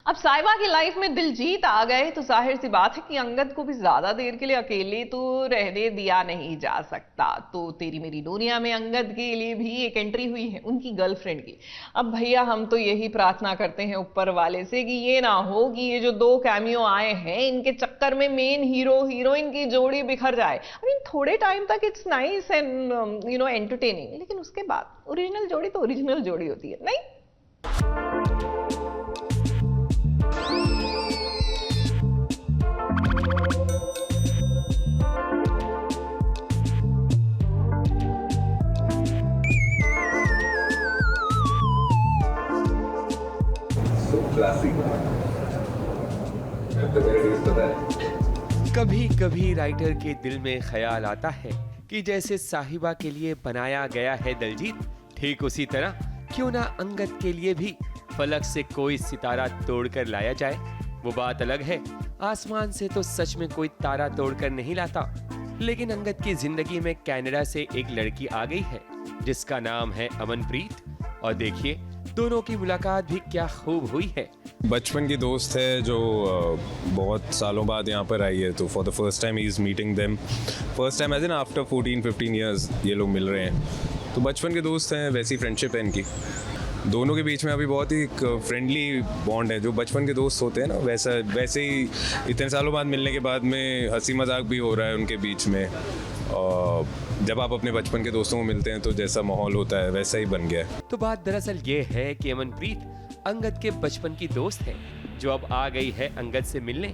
अब साहिबा की लाइफ में दिलजीत आ गए तो जाहिर सी बात है कि अंगद को भी ज्यादा देर के लिए अकेले तो रहने दिया नहीं जा सकता। तो तेरी मेरी दुनिया में अंगद के लिए भी एक एंट्री हुई है उनकी गर्लफ्रेंड की। अब भैया हम तो यही प्रार्थना करते हैं ऊपर वाले से कि ये ना हो कि ये जो दो कैमियो आए हैं इनके चक्कर में मेन हीरो हीरोइन की जोड़ी बिखर जाए। आई मीन थोड़े टाइम तक इट्स नाइस एंड एंटरटेनिंग, लेकिन उसके बाद ओरिजिनल जोड़ी तो ओरिजिनल जोड़ी होती है नहीं। कभी कभी राइटर के दिल में ख्याल आता है कि जैसे साहिबा के लिए बनाया गया है दिलजीत, ठीक उसी तरह क्यों ना अंगद के लिए भी फलक से कोई सितारा तोड़कर लाया जाए। वो बात अलग है, आसमान से तो सच में कोई तारा तोड़कर नहीं लाता, लेकिन अंगद की जिंदगी में कनाडा से एक लड़की आ गई है जिसका नाम है अमनप्रीत। और देखिए दोनों की मुलाकात भी क्या खूब हुई है। बचपन की दोस्त है जो बहुत सालों बाद यहाँ पर आई है, तो for the first time he is meeting them, first time as in after 14-15 years ये लोग मिल रहे हैं। तो बचपन के दोस्त हैं, वैसी फ्रेंडशिप है इनकी। दोनों के बीच में अभी बहुत ही एक फ्रेंडली बॉन्ड है, जो बचपन के दोस्त होते हैं ना वैसे ही इतने सालों बाद मिलने के बाद में हंसी मजाक भी हो रहा है उनके बीच में। और जब आप अपने बचपन के दोस्तों को मिलते हैं तो जैसा माहौल होता है वैसा ही बन गया है। तो बात दरअसल ये है कि अमनप्रीत अंगद के बचपन की दोस्त है जो अब आ गई है अंगद से मिलने,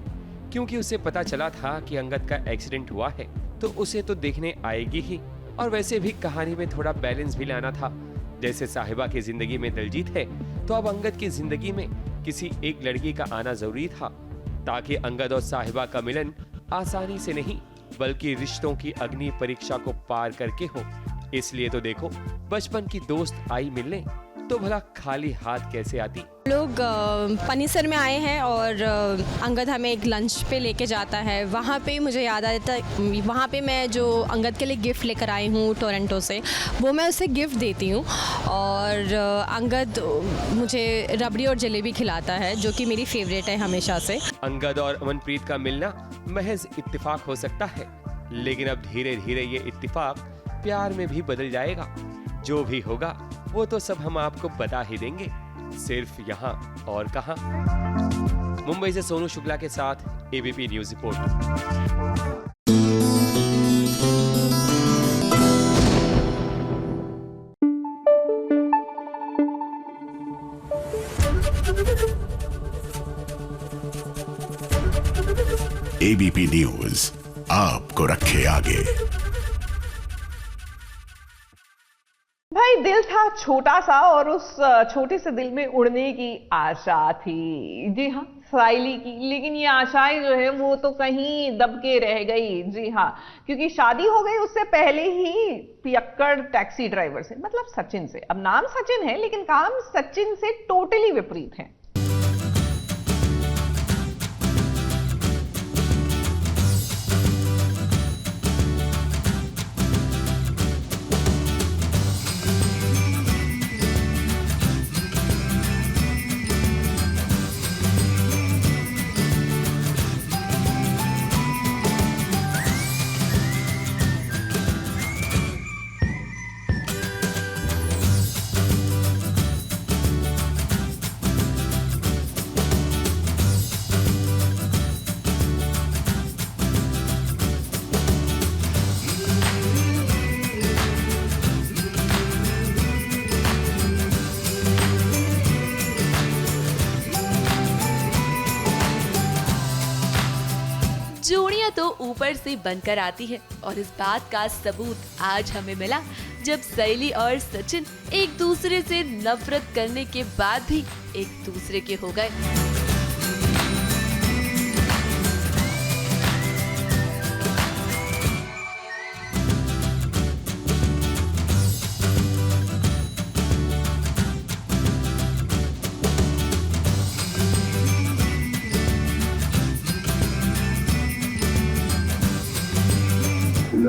क्योंकि उसे पता चला था कि अंगद का एक्सीडेंट हुआ है तो उसे तो देखने आएगी ही। और वैसे भी कहानी में थोड़ा बैलेंस भी लाना था। जैसे साहिबा की जिंदगी में दिलजीत है तो अब अंगद की जिंदगी में किसी एक लड़की का आना जरूरी था, ताकि अंगद और साहिबा का मिलन आसानी से नहीं बल्कि रिश्तों की अग्नि परीक्षा को पार करके हो। इसलिए तो देखो बचपन की दोस्त आई मिलने तो भला खाली हाथ कैसे आती। लोग पनीसर में आए हैं और अंगद हमें एक लंच पे लेके जाता है। वहाँ पे मुझे याद आता है, वहाँ पे मैं जो अंगद के लिए गिफ्ट लेकर आई हूँ टोरंटो से, वो मैं उसे गिफ्ट देती हूँ। और अंगद मुझे रबड़ी और जलेबी खिलाता है जो कि मेरी फेवरेट है हमेशा से। अंगद और अमनप्रीत का मिलना महज इत्तेफाक हो सकता है, लेकिन अब धीरे धीरे ये इत्तेफाक प्यार में भी बदल जाएगा। जो भी होगा वो तो सब हम आपको बता ही देंगे, सिर्फ यहाँ और कहाँ। मुंबई से सोनू शुक्ला के साथ ABP news report. ABP news आपको रखे आगे। भाई दिल था छोटा सा और उस छोटे से दिल में उड़ने की आशा थी। जी हाँ, साइली की। लेकिन ये आशाएं जो है वो तो कहीं दब के रह गई। जी हाँ, क्योंकि शादी हो गई उससे पहले ही पियक्कड़ टैक्सी ड्राइवर से, मतलब सचिन से। अब नाम सचिन है लेकिन काम सचिन से टोटली विपरीत है। जोड़ियां तो ऊपर से बनकर आती है और इस बात का सबूत आज हमें मिला जब सैली और सचिन एक दूसरे से नफरत करने के बाद भी एक दूसरे के हो गए।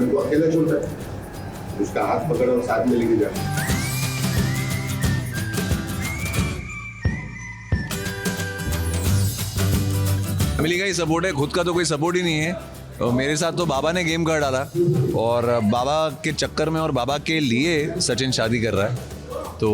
को अकेला छोड़ता है, उसका हाथ पकड़ और साथ में लेके जाए। फैमिली का ही सपोर्ट है, खुद का तो कोई सपोर्ट ही नहीं है। तो मेरे साथ तो बाबा ने गेम कर डाला और बाबा के चक्कर में और बाबा के लिए सचिन शादी कर रहा है। तो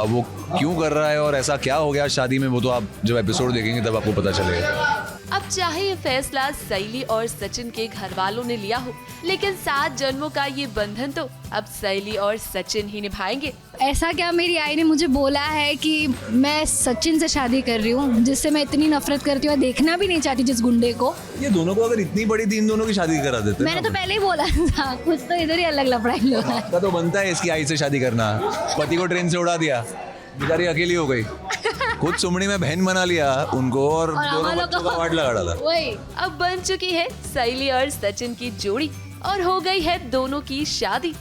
अब वो क्यों कर रहा है और ऐसा क्या हो गया शादी में, वो तो आप जब एपिसोड देखेंगे तब आपको पता चलेगा। अब चाहे ये फैसला सैली और सचिन के घर वालों ने लिया हो, लेकिन 7 जन्मों का ये बंधन तो अब सैली और सचिन ही निभाएंगे। ऐसा क्या मेरी आई ने मुझे बोला है कि मैं सचिन से शादी कर रही हूँ, जिससे मैं इतनी नफरत करती हूँ, देखना भी नहीं चाहती जिस गुंडे को। ये दोनों को अगर इतनी बड़ी थी, इन दोनों की शादी करा देते। मैंने तो पहले ही बोला था, कुछ तो इधर ही अलग लफड़ाई लो है। आपका तो बनता है इसकी आई से शादी करना। पति को ट्रेन से उड़ा दिया, बेचारी अकेली हो गई, खुद सुमड़ी में बहन बना लिया उनको और दोनों बच्चों का वाट लगा डाला। वही अब बन चुकी है सैली और सचिन की जोड़ी और हो गई है दोनों की शादी।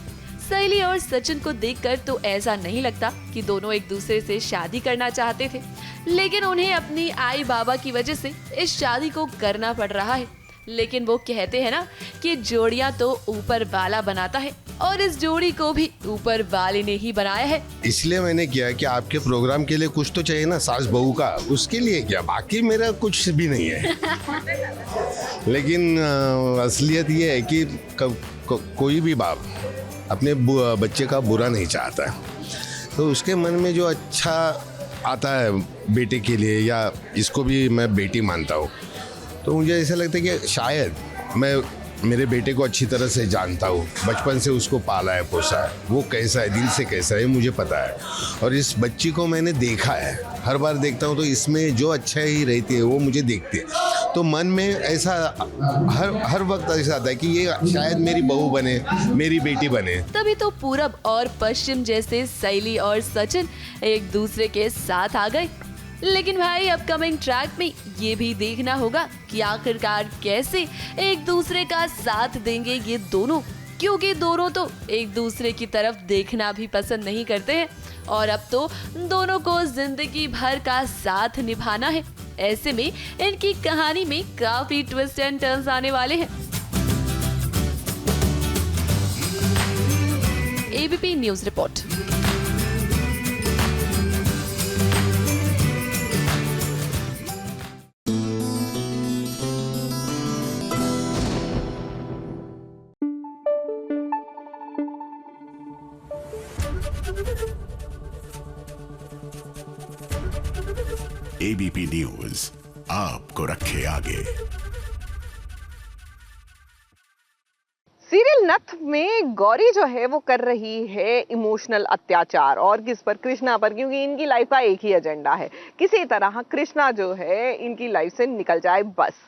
सैली और सचिन को देखकर तो ऐसा नहीं लगता कि दोनों एक दूसरे से शादी करना चाहते थे, लेकिन उन्हें अपनी आई बाबा की वजह से इस शादी को करना पड़ रहा है। लेकिन वो कहते हैं ना कि जोड़ियां तो ऊपर वाला बनाता है, और इस जोड़ी को भी ऊपर वाले ने ही बनाया है। इसलिए मैंने किया कि आपके प्रोग्राम के लिए कुछ तो चाहिए ना सास बहू का, उसके लिए किया, बाकी मेरा कुछ भी नहीं है। लेकिन असलियत ये है कि कोई भी बाप अपने बच्चे का बुरा नहीं चाहता है, तो उसके मन में जो अच्छा आता है बेटे के लिए, या इसको भी मैं बेटी मानता हूँ, तो मुझे ऐसा लगता है कि शायद मैं मेरे बेटे को अच्छी तरह से जानता हूँ, बचपन से उसको पाला है पोसा है, वो कैसा है, दिल से कैसा है मुझे पता है। और इस बच्ची को मैंने देखा है, हर बार देखता हूँ तो इसमें जो अच्छा ही रहती है वो मुझे देखती है, तो मन में ऐसा हर वक्त ऐसा आता है कि ये शायद मेरी बहू बने, मेरी बेटी बने। तभी तो पूरब और पश्चिम जैसे सैली और सचिन एक दूसरे के साथ आ गए। लेकिन भाई अपकमिंग ट्रैक में ये भी देखना होगा कि आखिरकार कैसे एक दूसरे का साथ देंगे ये दोनों, क्योंकि दोनों तो एक दूसरे की तरफ देखना भी पसंद नहीं करते हैं, और अब तो दोनों को जिंदगी भर का साथ निभाना है। ऐसे में इनकी कहानी में काफी ट्विस्ट एंड टर्न्स आने वाले हैं। ABP news report. ABP news आपको रखे आगे। सीरियल नथ में गौरी जो है वो कर रही है इमोशनल अत्याचार, और किस पर? कृष्णा पर, क्योंकि इनकी लाइफ का एक ही एजेंडा है, किसी तरह कृष्णा जो है इनकी लाइफ से निकल जाए बस।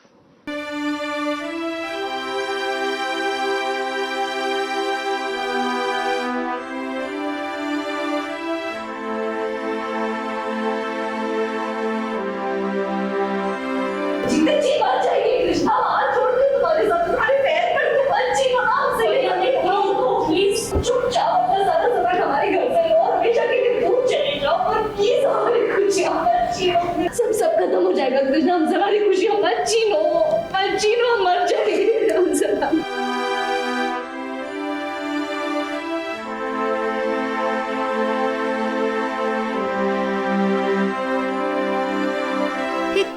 सब खत्म हो जाएगा कृष्णा, हमसे हमारी खुशियां मत छीनो, मर जाएगी हमसे।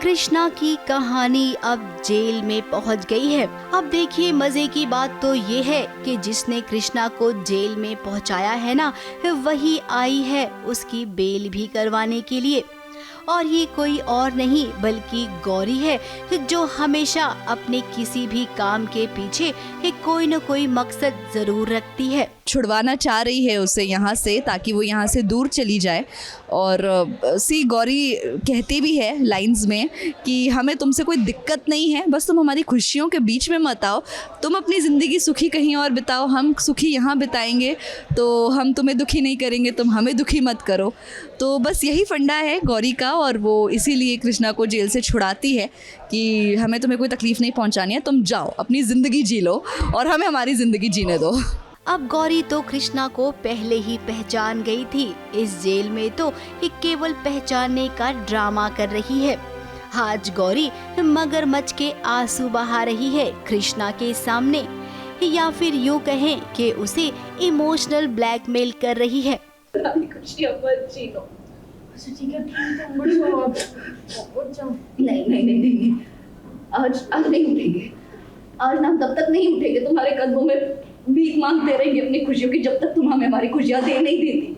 कृष्णा की कहानी अब जेल में पहुंच गई है। अब देखिए मजे की बात तो ये है कि जिसने कृष्णा को जेल में पहुंचाया है ना, वही आई है उसकी बेल भी करवाने के लिए, और ये कोई और नहीं बल्कि गौरी है, जो हमेशा अपने किसी भी काम के पीछे कोई न कोई मकसद जरूर रखती है। छुड़वाना चाह रही है उसे यहाँ से, ताकि वो यहाँ से दूर चली जाए। और सी गौरी कहती भी है लाइंस में कि हमें तुमसे कोई दिक्कत नहीं है, बस तुम हमारी खुशियों के बीच में मत आओ, तुम अपनी ज़िंदगी सुखी कहीं और बिताओ, हम सुखी यहाँ बिताएंगे, तो हम तुम्हें दुखी नहीं करेंगे, तुम हमें दुखी मत करो। तो बस यही फंडा है गौरी का, और वो इसीलिए कृष्णा को जेल से छुड़ाती है कि हमें तुम्हें कोई तकलीफ नहीं पहुँचानी है, तुम जाओ अपनी ज़िंदगी जी लो और हमें हमारी ज़िंदगी जीने दो। अब गौरी तो कृष्णा को पहले ही पहचान गई थी, इस जेल में तो केवल पहचानने का ड्रामा कर रही है। आज गौरी मगरमच्छ के आंसू बहा रही है कृष्णा के सामने, या फिर यूँ कहें कि उसे इमोशनल ब्लैकमेल कर रही है। नहीं आज नहीं उठेंगे, आज ना हम तब तक नहीं उठेंगे, तुम्हारे कदमों में भीख मांगते रहेंगे अपनी खुशियों की, जब तक तुम हमें हमारी खुशियाँ दे नहीं देती।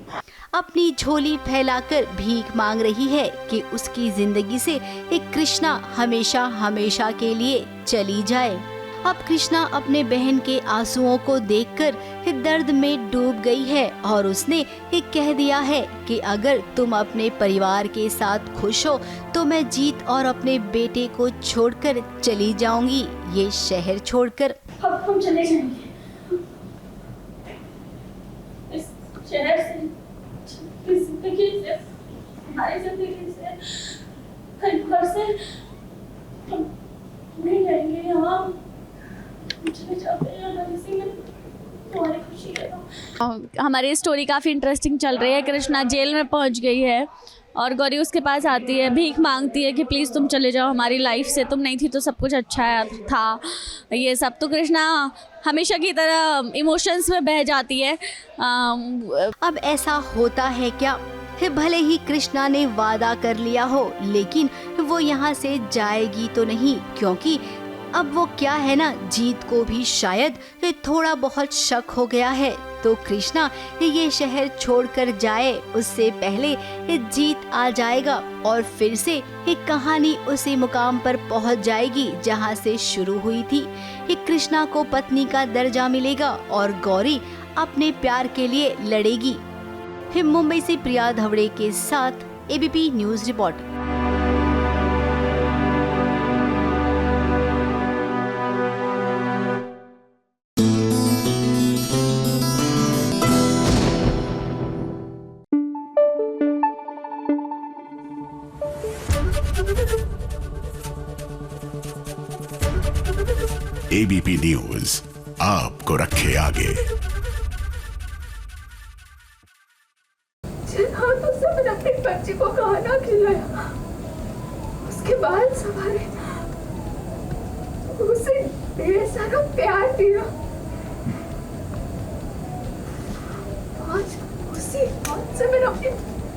अपनी झोली फैलाकर भीख मांग रही है कि उसकी जिंदगी से एक कृष्णा हमेशा हमेशा के लिए चली जाए। अब कृष्णा अपने बहन के आंसुओं को देखकर दर्द में डूब गई है और उसने कह दिया है कि अगर तुम अपने परिवार के साथ खुश हो तो मैं जीत और अपने बेटे को छोड़कर चली जाऊंगी, ये शहर छोड़कर। अब हम चले जाएंगे इस शहर से, इस जिंदगी से, हमारी जिंदगी से, घर से हम नहीं रहेंगे यहाँ, चले जाते हैं इसी में तुम्हारी खुशी है। हमारी स्टोरी काफ़ी इंटरेस्टिंग चल रही है। कृष्णा जेल में पहुंच गई है और गौरी उसके पास आती है, भीख मांगती है कि प्लीज़ तुम चले जाओ हमारी लाइफ से, तुम नहीं थी तो सब कुछ अच्छा था, ये सब। तो कृष्णा हमेशा की तरह इमोशंस में बह जाती है। अब ऐसा होता है क्या? भले ही कृष्णा ने वादा कर लिया हो, लेकिन वो यहाँ से जाएगी तो नहीं, क्योंकि अब वो क्या है ना, जीत को भी शायद थोड़ा बहुत शक हो गया है। तो कृष्णा ये शहर छोड़कर जाए उससे पहले जीत आ जाएगा और फिर से एक कहानी उसी मुकाम पर पहुंच जाएगी जहां से शुरू हुई थी। कृष्णा को पत्नी का दर्जा मिलेगा और गौरी अपने प्यार के लिए लड़ेगी। मुंबई से प्रिया धवड़े के साथ ABP news report. ABP news आपको रखे आगे। जिन हाथों से मैंने अपनी बच्ची को खाना खिलाया, उसके बाद सवारे उसे ढेर सारा प्यार दिया, आज उसी हाथ से मैंने अपनी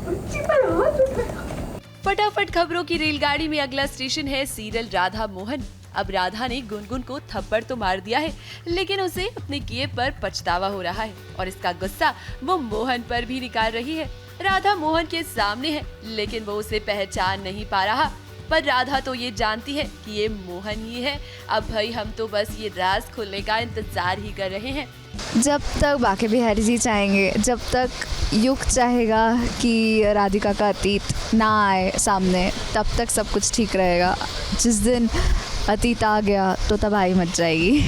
बच्ची पर हाथ उठाया। फटाफट खबरों की रेलगाड़ी में अगला स्टेशन है सीरियल राधा मोहन। अब राधा ने गुनगुन को थप्पड़ तो मार दिया है, लेकिन उसे अपने किए पर पछतावा हो रहा है और इसका गुस्सा वो मोहन पर भी निकाल रही है। राधा मोहन के सामने है, लेकिन वो उसे पहचान नहीं पा रहा, पर राधा तो ये जानती है कि ये मोहन ही है। अब भाई हम तो बस ये राज खुलने का इंतजार ही कर रहे हैं। जब तक बाके बिहारी जी चाहेंगे, जब तक युग चाहेगा कि राधिका का अतीत ना आए सामने, तब तक सब कुछ ठीक रहेगा। जिस दिन अतीत आ गया तो तबाही मच जाएगी।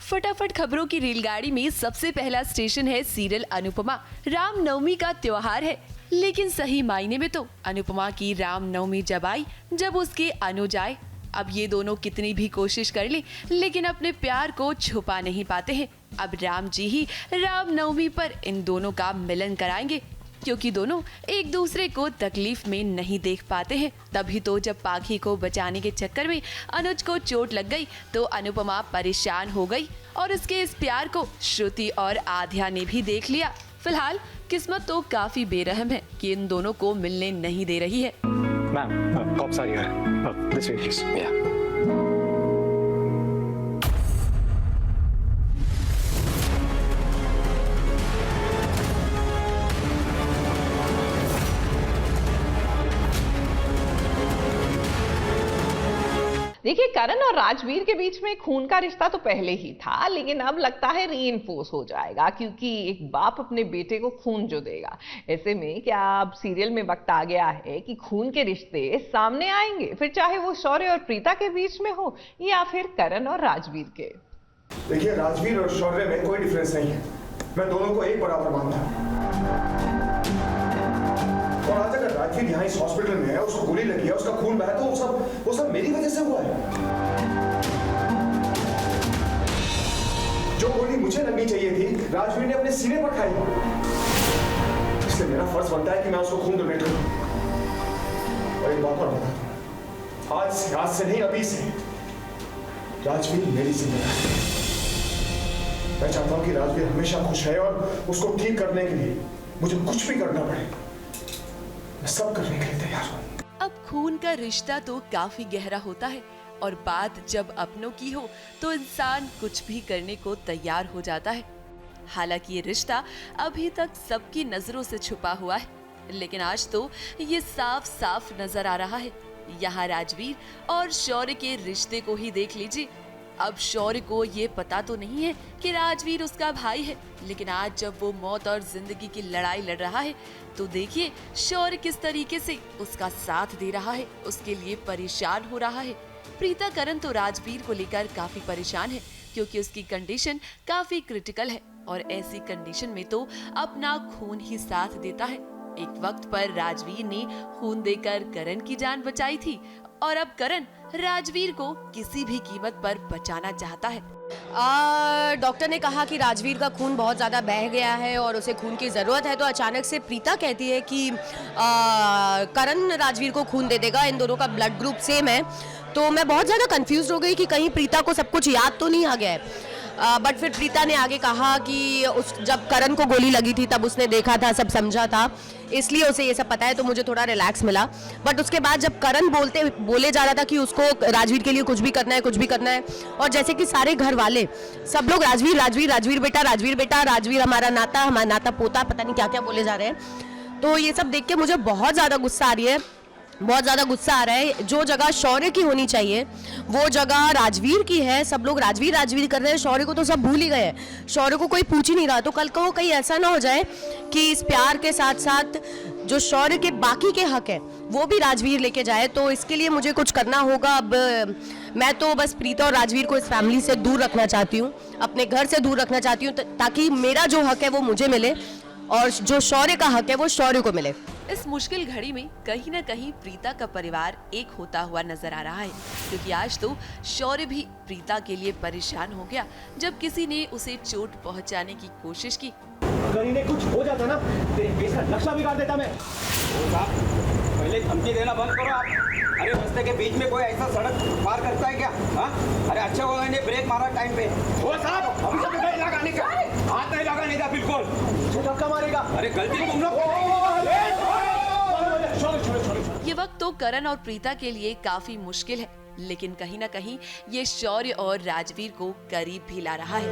फटाफट खबरों की रेलगाड़ी में सबसे पहला स्टेशन है सीरियल अनुपमा। रामनवमी का त्योहार है, लेकिन सही मायने में तो अनुपमा की रामनवमी जब आई जब उसके अनुज आए। अब ये दोनों कितनी भी कोशिश कर ले, लेकिन अपने प्यार को छुपा नहीं पाते हैं। अब राम जी ही रामनवमी पर इन दोनों का मिलन कराएंगे, क्योंकि दोनों एक दूसरे को तकलीफ में नहीं देख पाते हैं। तभी तो जब पाखी को बचाने के चक्कर में अनुज को चोट लग गई तो अनुपमा परेशान हो गई और उसके इस प्यार को श्रुति और आध्या ने भी देख लिया। फिलहाल किस्मत तो काफी बेरहम है कि इन दोनों को मिलने नहीं दे रही है। मैम, कॉप्स आ रही है। This way please. या देखिए, करण और राजवीर के बीच में खून का रिश्ता तो पहले ही था, लेकिन अब लगता है रीइंफोर्स हो जाएगा, क्योंकि एक बाप अपने बेटे को खून जो देगा। ऐसे में क्या अब सीरियल में वक्त आ गया है कि खून के रिश्ते सामने आएंगे, फिर चाहे वो शौर्य और प्रीता के बीच में हो या फिर करण और राजवीर के। देखिए, राजवीर और शौर्य में कोई डिफरेंस नहीं है, मैं दोनों को एक बराबर मानता हूँ। और आज अगर राजवीर यहाँ इस हॉस्पिटल में है, उसको गोली लगी है, उसका खून बहा, तो वो सब मेरी वजह से हुआ है। जो गोली मुझे लगनी चाहिए थी, राजवीर ने अपने सीने पर खाई, इसलिए मेरा फर्ज बनता है कि मैं उसको खून डोनेट करूं। और एक बात और बता दूं, आज से नहीं, अभी से राजवीर मेरी जिम्मेदारी है। मैं चाहता हूं कि राजवीर हमेशा खुश रहे और उसको ठीक करने के लिए मुझे कुछ भी करना पड़े, मैं सब करने के लिए तैयार हूँ। अब खून का रिश्ता तो काफी गहरा होता है, और बात जब अपनों की हो तो इंसान कुछ भी करने को तैयार हो जाता है। हालांकि ये रिश्ता अभी तक सबकी नजरों से छुपा हुआ है, लेकिन आज तो ये साफ साफ नजर आ रहा है। यहाँ राजवीर और शौर्य के रिश्ते को ही देख लीजिए। अब शौर्य को ये पता तो नहीं है कि राजवीर उसका भाई है, लेकिन आज जब वो मौत और जिंदगी की लड़ाई लड़ रहा है तो देखिए शौर्य किस तरीके से उसका साथ दे रहा है, उसके लिए परेशान हो रहा है। प्रीता करण तो राजवीर को लेकर काफी परेशान है क्योंकि उसकी कंडीशन काफी क्रिटिकल है और ऐसी कंडीशन में तो अपना खून ही साथ देता है। एक वक्त पर राजवीर ने खून देकर करण की जान बचाई थी और अब करण राजवीर को किसी भी कीमत पर बचाना चाहता है। डॉक्टर ने कहा कि राजवीर का खून बहुत ज़्यादा बह गया है और उसे खून की ज़रूरत है, तो अचानक से प्रीता कहती है कि करण राजवीर को खून दे देगा, इन दोनों का ब्लड ग्रुप सेम है। तो मैं बहुत ज़्यादा कंफ्यूज हो गई कि कहीं प्रीता को सब कुछ याद तो नहीं आ गया है। बट फिर प्रीता ने आगे कहा कि जब करण को गोली लगी थी तब उसने देखा था, सब समझा था, इसलिए उसे ये सब पता है, तो मुझे थोड़ा रिलैक्स मिला। बट उसके बाद जब करण बोले जा रहा था कि उसको राजवीर के लिए कुछ भी करना है, और जैसे कि सारे घर वाले सब लोग राजवीर बेटा, राजवीर हमारा नाता पोता, पता नहीं क्या क्या बोले जा रहे हैं। तो ये सब देख के मुझे बहुत ज़्यादा गुस्सा आ रहा है। जो जगह शौर्य की होनी चाहिए वो जगह राजवीर की है। सब लोग राजवीर कर रहे हैं, शौर्य को तो सब भूल ही गए, शौर्य को कोई पूछ ही नहीं रहा। तो कल को कहीं ऐसा ना हो जाए कि इस प्यार के साथ साथ जो शौर्य के बाकी के हक है वो भी राजवीर लेके जाए। तो इसके लिए मुझे कुछ करना होगा। अब मैं तो बस प्रीता और राजवीर को इस फैमिली से दूर रखना चाहती हूँ, अपने घर से दूर रखना चाहती हूँ, ताकि मेरा जो हक है वो मुझे मिले और जो शौर्य का हक है वो शौर्य को मिले। इस मुश्किल घड़ी में कहीं न कहीं प्रीता का परिवार एक होता हुआ नजर आ रहा है, क्योंकि आज तो शौर्य भी प्रीता के लिए परेशान हो गया जब किसी ने उसे चोट पहुंचाने की कोशिश की। अगर इन्हें कुछ हो जाता ना, तेरे केस का नक्शा बिगाड़ देता मैं। पहले धमकी देना बंद करो आप। अरे रास्ते के बीच में कोई ऐसा सड़क पार करता है क्या? हाँ, अरे अच्छा हुआ इन्हें ब्रेक मारा टाइम पे। ओ साहब, अभी तक नहीं लगाने का, हाथ नहीं लगाने का बिल्कुल। मुझे धक्का मारेगा। अरे गलती तुम लोग। ये वक्त तो करण और प्रीता के लिए काफी मुश्किल है, लेकिन कहीं न कहीं ये शौर्य और राजवीर को करीब भी ला रहा है।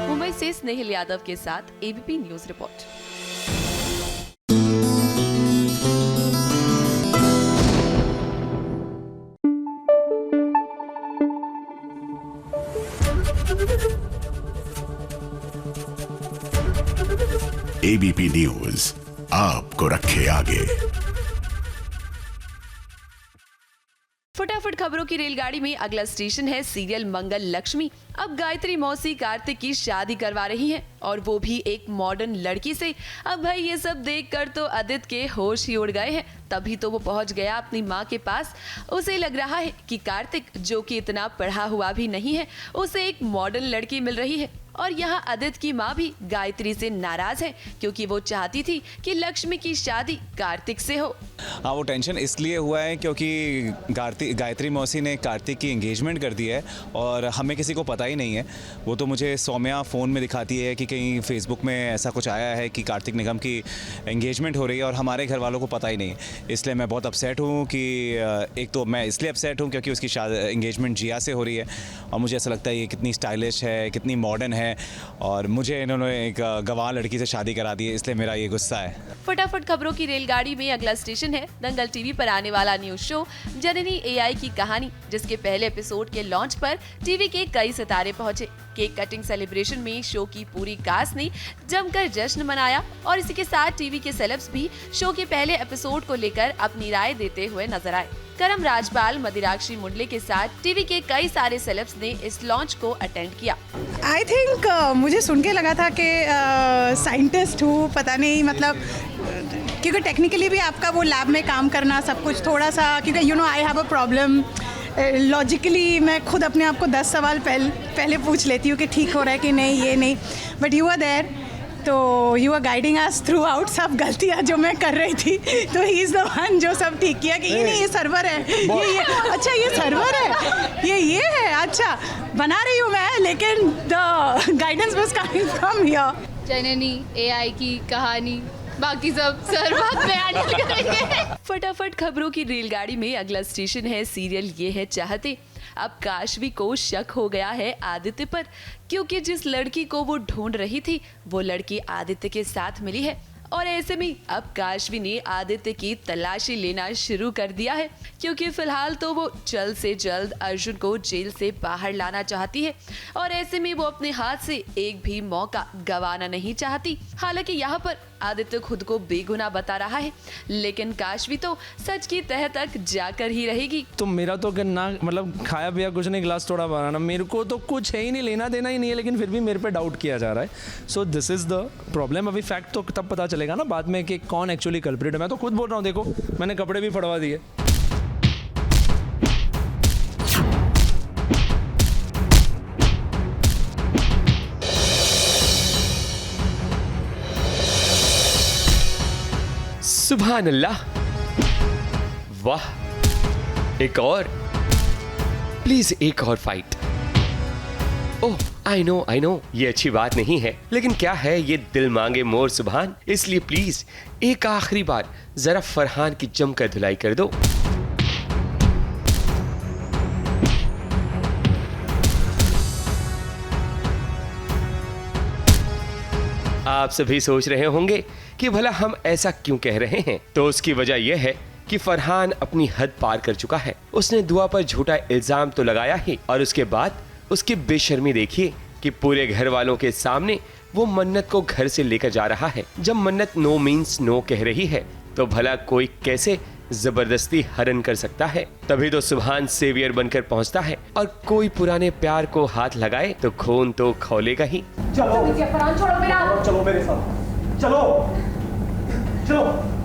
मुंबई से स्नेहिल यादव के साथ ABP news report. ABP news आपको रखे आगे। फटाफट खबरों की रेलगाड़ी में अगला स्टेशन है सीरियल मंगल लक्ष्मी। अब गायत्री मौसी कार्तिक की शादी करवा रही हैं और वो भी एक मॉडर्न लड़की से। अब भाई ये सब देखकर तो आदित्य के होश ही उड़ गए हैं। तभी तो वो पहुंच गया अपनी माँ के पास। उसे लग रहा है कि कार्तिक, जो कि इतना पढ़ा हुआ भी नहीं है, उसे एक मॉडर्न लड़की मिल रही है। और यहाँ आदित्य की माँ भी गायत्री से नाराज है क्योंकि वो चाहती थी कि लक्ष्मी की शादी कार्तिक से हो। हाँ, वो टेंशन इसलिए हुआ है क्योंकि गायत्री मौसी ने कार्तिक की एंगेजमेंट कर दी है और हमें किसी को पता ही नहीं है। वो तो मुझे सौम्या फ़ोन में दिखाती है कि कहीं फेसबुक में ऐसा कुछ आया है कि कार्तिक निगम की एंगेजमेंट हो रही है और हमारे घर वालों को पता ही नहीं है। इसलिए मैं बहुत अपसेट हूँ कि एक तो मैं इसलिए अपसेट हूँ क्योंकि उसकी एंगेजमेंट जिया से हो रही है और मुझे ऐसा लगता है ये कितनी स्टाइलिश है, कितनी मॉडर्न है और मुझे इन्होंने एक गवाह लड़की से शादी करा दी है, इसलिए मेरा ये गुस्सा है। फटाफट खबरों की रेलगाड़ी में अगला स्टेशन है दंगल टीवी पर आने वाला न्यूज शो जननी एआई की कहानी, जिसके पहले एपिसोड के लॉन्च पर टीवी के कई सितारे पहुंचे। केक कटिंग सेलिब्रेशन में शो की पूरी कास्ट ने जमकर जश्न मनाया और इसी के साथ टीवी के सेलेब्स भी शो के पहले एपिसोड को लेकर अपनी राय देते हुए नजर आए। करम राजपाल, मदिराक्षी मुंडले के साथ टीवी के कई सारे सेलेब्स ने इस लॉन्च को अटेंड किया। आई थिंक मुझे सुन के लगा था कि साइंटिस्ट हूँ, पता नहीं, मतलब क्योंकि टेक्निकली भी आपका वो लैब में काम करना सब कुछ थोड़ा सा, क्योंकि I have a problem logically मैं खुद अपने आप को 10 सवाल पहले पूछ लेती हूँ कि ठीक हो रहा है कि नहीं, ये नहीं, बट यू आर देयर, तो you are guiding us throughout. सब गलतियाँ जो मैं कर रही थी तो ही इज़ द वन जो सब ठीक किया कि ये नहीं, ये सर्वर है, ये अच्छा ये सर्वर है, ये है, अच्छा बना रही हूँ मैं, लेकिन the guidance was coming from here. Janani AI की कहानी बाकी सब सर बाद में हैंडल करेंगे। फटाफट खबरों की रेलगाड़ी में अगला स्टेशन है सीरियल ये है चाहते। अब काशवी को शक हो गया है आदित्य पर, क्योंकि जिस लड़की को वो ढूंढ रही थी वो लड़की आदित्य के साथ मिली है। और ऐसे में अब काशवी ने आदित्य की तलाशी लेना शुरू कर दिया है, क्योंकि फिलहाल तो वो जल्द से जल्द अर्जुन को जेल से बाहर लाना चाहती है और ऐसे में वो अपने हाथ से एक भी मौका गंवाना नहीं चाहती। हालांकि यहाँ पर आदित्य खुद को बेगुनाह बता रहा है, लेकिन काशवी तो सच की तह तक जाकर ही रहेगी। तो मेरा तो ना मतलब खाया पिया कुछ नहीं, गिलास थोड़ा बनाना, मेरे को तो कुछ है ही नहीं, लेना देना ही नहीं है, लेकिन फिर भी मेरे पे डाउट किया जा रहा है। So this is the problem. अभी फैक्ट तो तब पता चलेगा ना बाद में कि कौन एक्चुअली कल्प्रिट है। मैं तो खुद बोल रहा हूँ, देखो मैंने कपड़े भी फड़वा दिए। सुभान अल्लाह, वाह, एक और, प्लीज एक और फाइट। ओह आई नो ये अच्छी बात नहीं है, लेकिन क्या है ये दिल मांगे मोर सुभान, इसलिए प्लीज एक आखिरी बार जरा फरहान की जमकर धुलाई कर दो। आप सभी सोच रहे होंगे कि भला हम ऐसा क्यों कह रहे हैं, तो उसकी वजह यह है कि फरहान अपनी हद पार कर चुका है। उसने दुआ पर झूठा इल्जाम तो लगाया ही, और उसके बाद उसकी बेशर्मी देखिए कि पूरे घर वालों के सामने वो मन्नत को घर से लेकर जा रहा है। जब मन्नत नो मीन्स नो कह रही है तो भला कोई कैसे जबरदस्ती हरण कर सकता है। तभी तो सुभान सेवियर बनकर पहुंचता है, और कोई पुराने प्यार को हाथ लगाए तो खून तो खौलेगा ही। चलो मेरे साथ, चलो।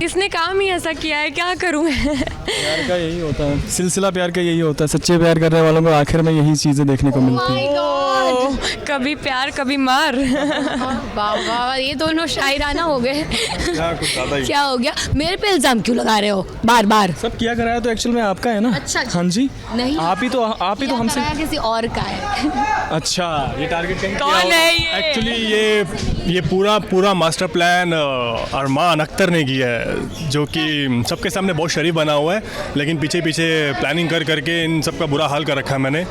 इसने काम ही ऐसा किया है, क्या करूं मैं। प्यार का यही होता है, सिलसिला प्यार का यही होता है। सच्चे प्यार करने वालों को आखिर में यही चीजें देखने को मिलती हैं। कभी प्यार कभी मार। वाह, ये दोनों शायराना हो गए। कुछ ज्यादा ही। क्या हो गया, मेरे पे इल्जाम क्यों लगा रहे हो बार बार? सब किया कराया तो एक्चुअल में आपका है ना। अच्छा, हाँ जी, नहीं आप ही तो हमसे किसी और का है। अच्छा, ये टारगेट कौन है ये? एक्चुअली ये पूरा मास्टर प्लान अरमान अख्तर ने किया है, जो कि सबके सामने बहुत शरीफ बना हुआ है, लेकिन पीछे प्लानिंग करके इन सबका बुरा हाल कर रखा है मैंने।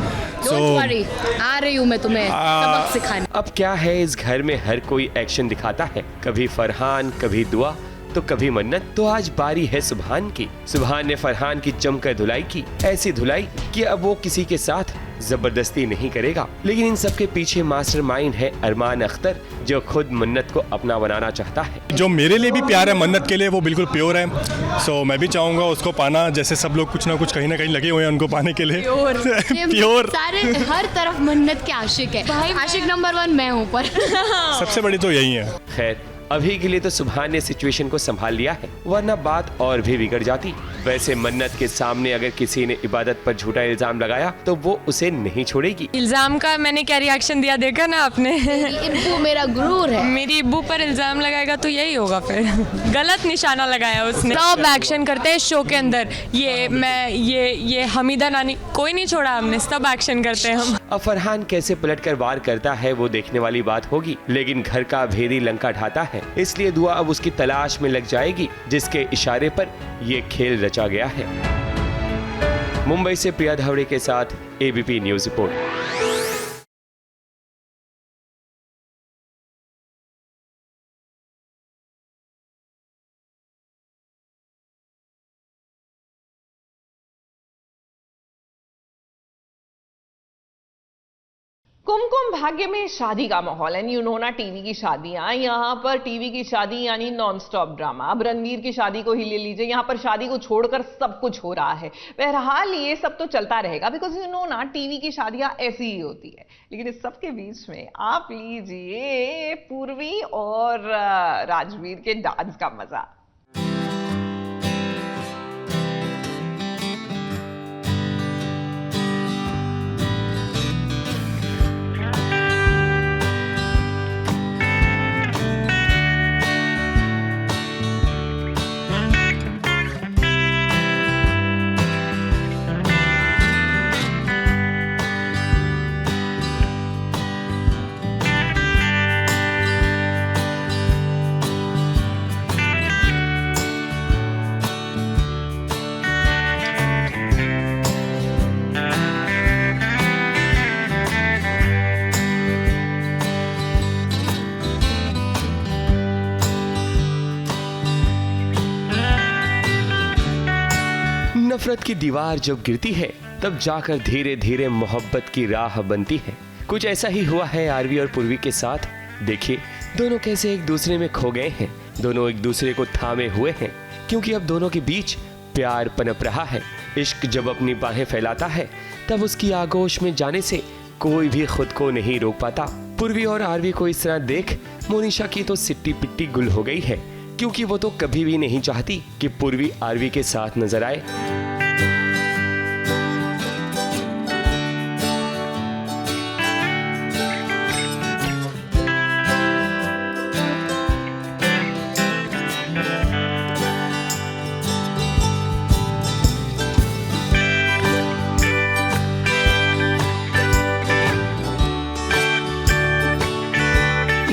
आ रही हूँ मैं तुम्हें सबक सिखाने। अब क्या है, इस घर में हर कोई एक्शन दिखाता है, कभी फरहान, कभी दुआ, तो कभी मन्नत। तो आज बारी है सुभान की। सुभान ने फरहान की जमकर धुलाई की, ऐसी धुलाई कि अब वो किसी के साथ जबरदस्ती नहीं करेगा। लेकिन इन सब के पीछे मास्टरमाइंड है अरमान अख्तर, जो खुद मन्नत को अपना बनाना चाहता है। जो मेरे लिए भी प्यार है मन्नत के लिए, वो बिल्कुल प्योर है। सो मैं भी चाहूंगा उसको पाना, जैसे सब लोग कुछ ना कुछ कहीं ना कहीं लगे हुए हैं उनको पाने के लिए। प्योर सारे हर तरफ मन्नत के आशिक है। आशिक नंबर 1 मैं हूँ पर। सबसे बड़ी तो यही है। खैर, अभी के लिए तो सुभान ने सिचुएशन को संभाल लिया है, वरना बात और भी बिगड़ जाती। वैसे मन्नत के सामने अगर किसी ने इबादत पर झूठा इल्जाम लगाया तो वो उसे नहीं छोड़ेगी। इल्जाम का मैंने क्या रिएक्शन दिया देखा ना आपने। इब्बू मेरा गुरूर है। मेरी इब्बू पर इल्जाम लगाएगा तो यही होगा, फिर गलत निशाना लगाया उसने। सब एक्शन करते हैं शो के अंदर, ये हमीदा नानी, कोई नहीं छोड़ा हमने, सब एक्शन करते हैं हम। अब फरहान कैसे पलटकर वार करता है वो देखने वाली बात होगी, लेकिन घर का भेदी लंका ढाता है, इसलिए दुआ अब उसकी तलाश में लग जाएगी, जिसके इशारे पर ये खेल रचा गया है। मुंबई से प्रिया धावड़े के साथ ABP news report. Kumkum Bhagya में शादी का माहौल है। यू नो ना, टीवी की शादियां, यहाँ पर टीवी की शादी यानी नॉन स्टॉप ड्रामा। अब रणवीर की शादी को ही ले लीजिए, यहाँ पर शादी को छोड़कर सब कुछ हो रहा है। बहरहाल ये सब तो चलता रहेगा, बिकॉज यू नो ना, टीवी की शादियां ऐसी ही होती है। लेकिन इस सब के बीच में आप लीजिए पूर्वी और राजवीर के डांस का मजा। नफरत की दीवार जब गिरती है तब जाकर धीरे धीरे मोहब्बत की राह बनती है। कुछ ऐसा ही हुआ है आरवी और पूर्वी के साथ। देखिए दोनों कैसे एक दूसरे में खो गए हैं, दोनों एक दूसरे को थामे हुए हैं, क्योंकि अब दोनों के बीच प्यार पनप रहा है। इश्क जब अपनी बाहें फैलाता है तब उसकी आगोश में जाने से कोई भी खुद को नहीं रोक पाता। पूर्वी और आरवी को इस तरह देख मोनिशा की तो सिट्टी पिट्टी गुल हो गई है, क्योंकि वो तो कभी भी नहीं चाहती कि पूर्वी आरवी के साथ नजर आए।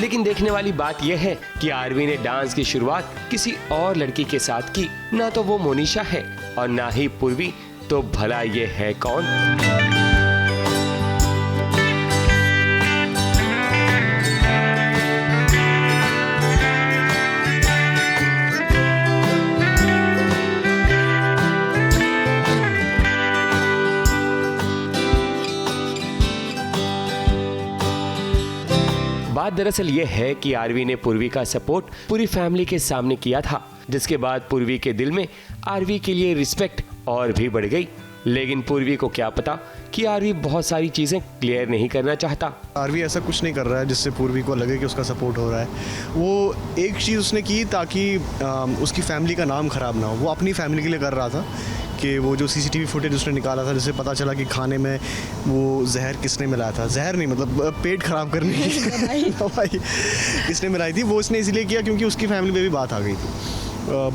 लेकिन देखने वाली बात यह है कि आरवी ने डांस की शुरुआत किसी और लड़की के साथ की। ना तो वो मोनिशा है और ना ही पूर्वी, तो भला ये है कौन? बात दरअसल ये है कि आरवी ने पूर्वी का सपोर्ट पूरी फैमिली के सामने किया था, जिसके बाद पूर्वी के दिल में आरवी के लिए रिस्पेक्ट और भी बढ़ गई। लेकिन पूर्वी को क्या पता कि आरवी बहुत सारी चीजें क्लियर नहीं करना चाहता। आरवी ऐसा कुछ नहीं कर रहा है जिससे पूर्वी को लगे कि उसका सपोर्ट हो रहा है। वो एक चीज़ उसने की ताकि उसकी फैमिली का नाम खराब ना हो। वो अपनी फैमिली के लिए कर रहा था कि वो जो सीसीटीवी फुटेज उसने निकाला था, जिससे पता चला कि खाने में वो जहर किसने मिलाया था, जहर नहीं मतलब पेट खराब करने की दवाई किसने मिलाई थी, वो उसने इसलिए किया क्योंकि उसकी फैमिली में भी बात आ गई थी।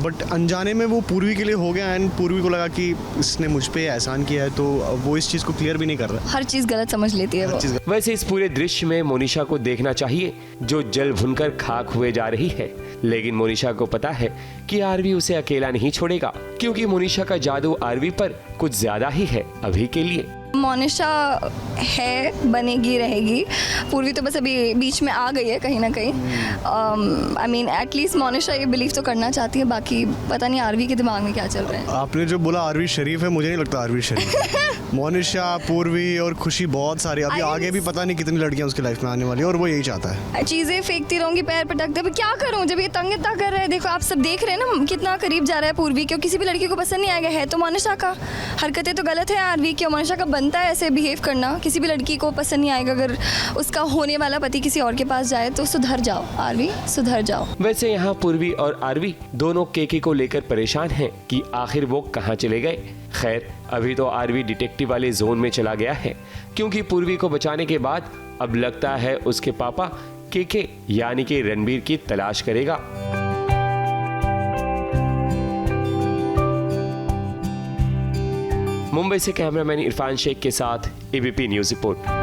बट अनजाने में वो पूर्वी के लिए हो गया एंड पूर्वी को लगा कि इसने मुझ पे एहसान किया है, तो वो इस चीज़ को क्लियर भी नहीं कर रहा। हर चीज़ गलत समझ लेती है वो। वैसे इस पूरे दृश्य में मोनिशा को देखना चाहिए जो जल भुनकर खाक हुए जा रही है, लेकिन मोनिशा को पता है कि आरवी उसे अकेला नहीं छोड़ेगा, क्योंकि मोनिशा का जादू आरवी पर कुछ ज्यादा ही है अभी के लिए। मोनिशा है, बनेगी, रहेगी। पूर्वी तो बस अभी बीच में आ गई है कहीं ना कहीं। आई मीन एटलीस्ट मोनिशा ये बिलीव तो करना चाहती है, बाकी पता नहीं आरवी के दिमाग में क्या चल रहा है। आपने जो बोला आरवी शरीफ है, मुझे नहीं लगता आरवी शरीफ मोनिशा, पूर्वी और खुशी बहुत सारी, अभी आगे भी पता नहीं कितनी लड़कियां उसकी लाइफ में आने वाली है और वो यही चाहता है। चीज़ें फेंकती रहूंगी, पैर पटकते, अब क्या करूं जब ये तंग इतना कर रहा है। देखो आप सब देख रहे हैं ना कितना करीब जा रहा है पूर्वी, क्यों किसी भी लड़की को पसंद नहीं आएगा। है तो मोनिशा का, हरकतें तो गलत है आरवी की, मोनिशा का बनता है ऐसे बिहेव करना। किसी भी लड़की को पसंद नहीं आएगा अगर उसका होने वाला पति किसी और के पास जाए, तो सुधर जाओ आरवी, सुधर जाओ। वैसे यहाँ पूर्वी और आरवी दोनों केके को लेकर परेशान हैं कि आखिर वो कहाँ चले गए। खैर अभी तो आरवी डिटेक्टिव वाले जोन में चला गया है, क्योंकि पूर्वी को बचाने के बाद अब लगता है उसके पापा केके यानी कि रणबीर की तलाश करेगा। मुंबई से कैमरामैन इरफान शेख के साथ ABP news report.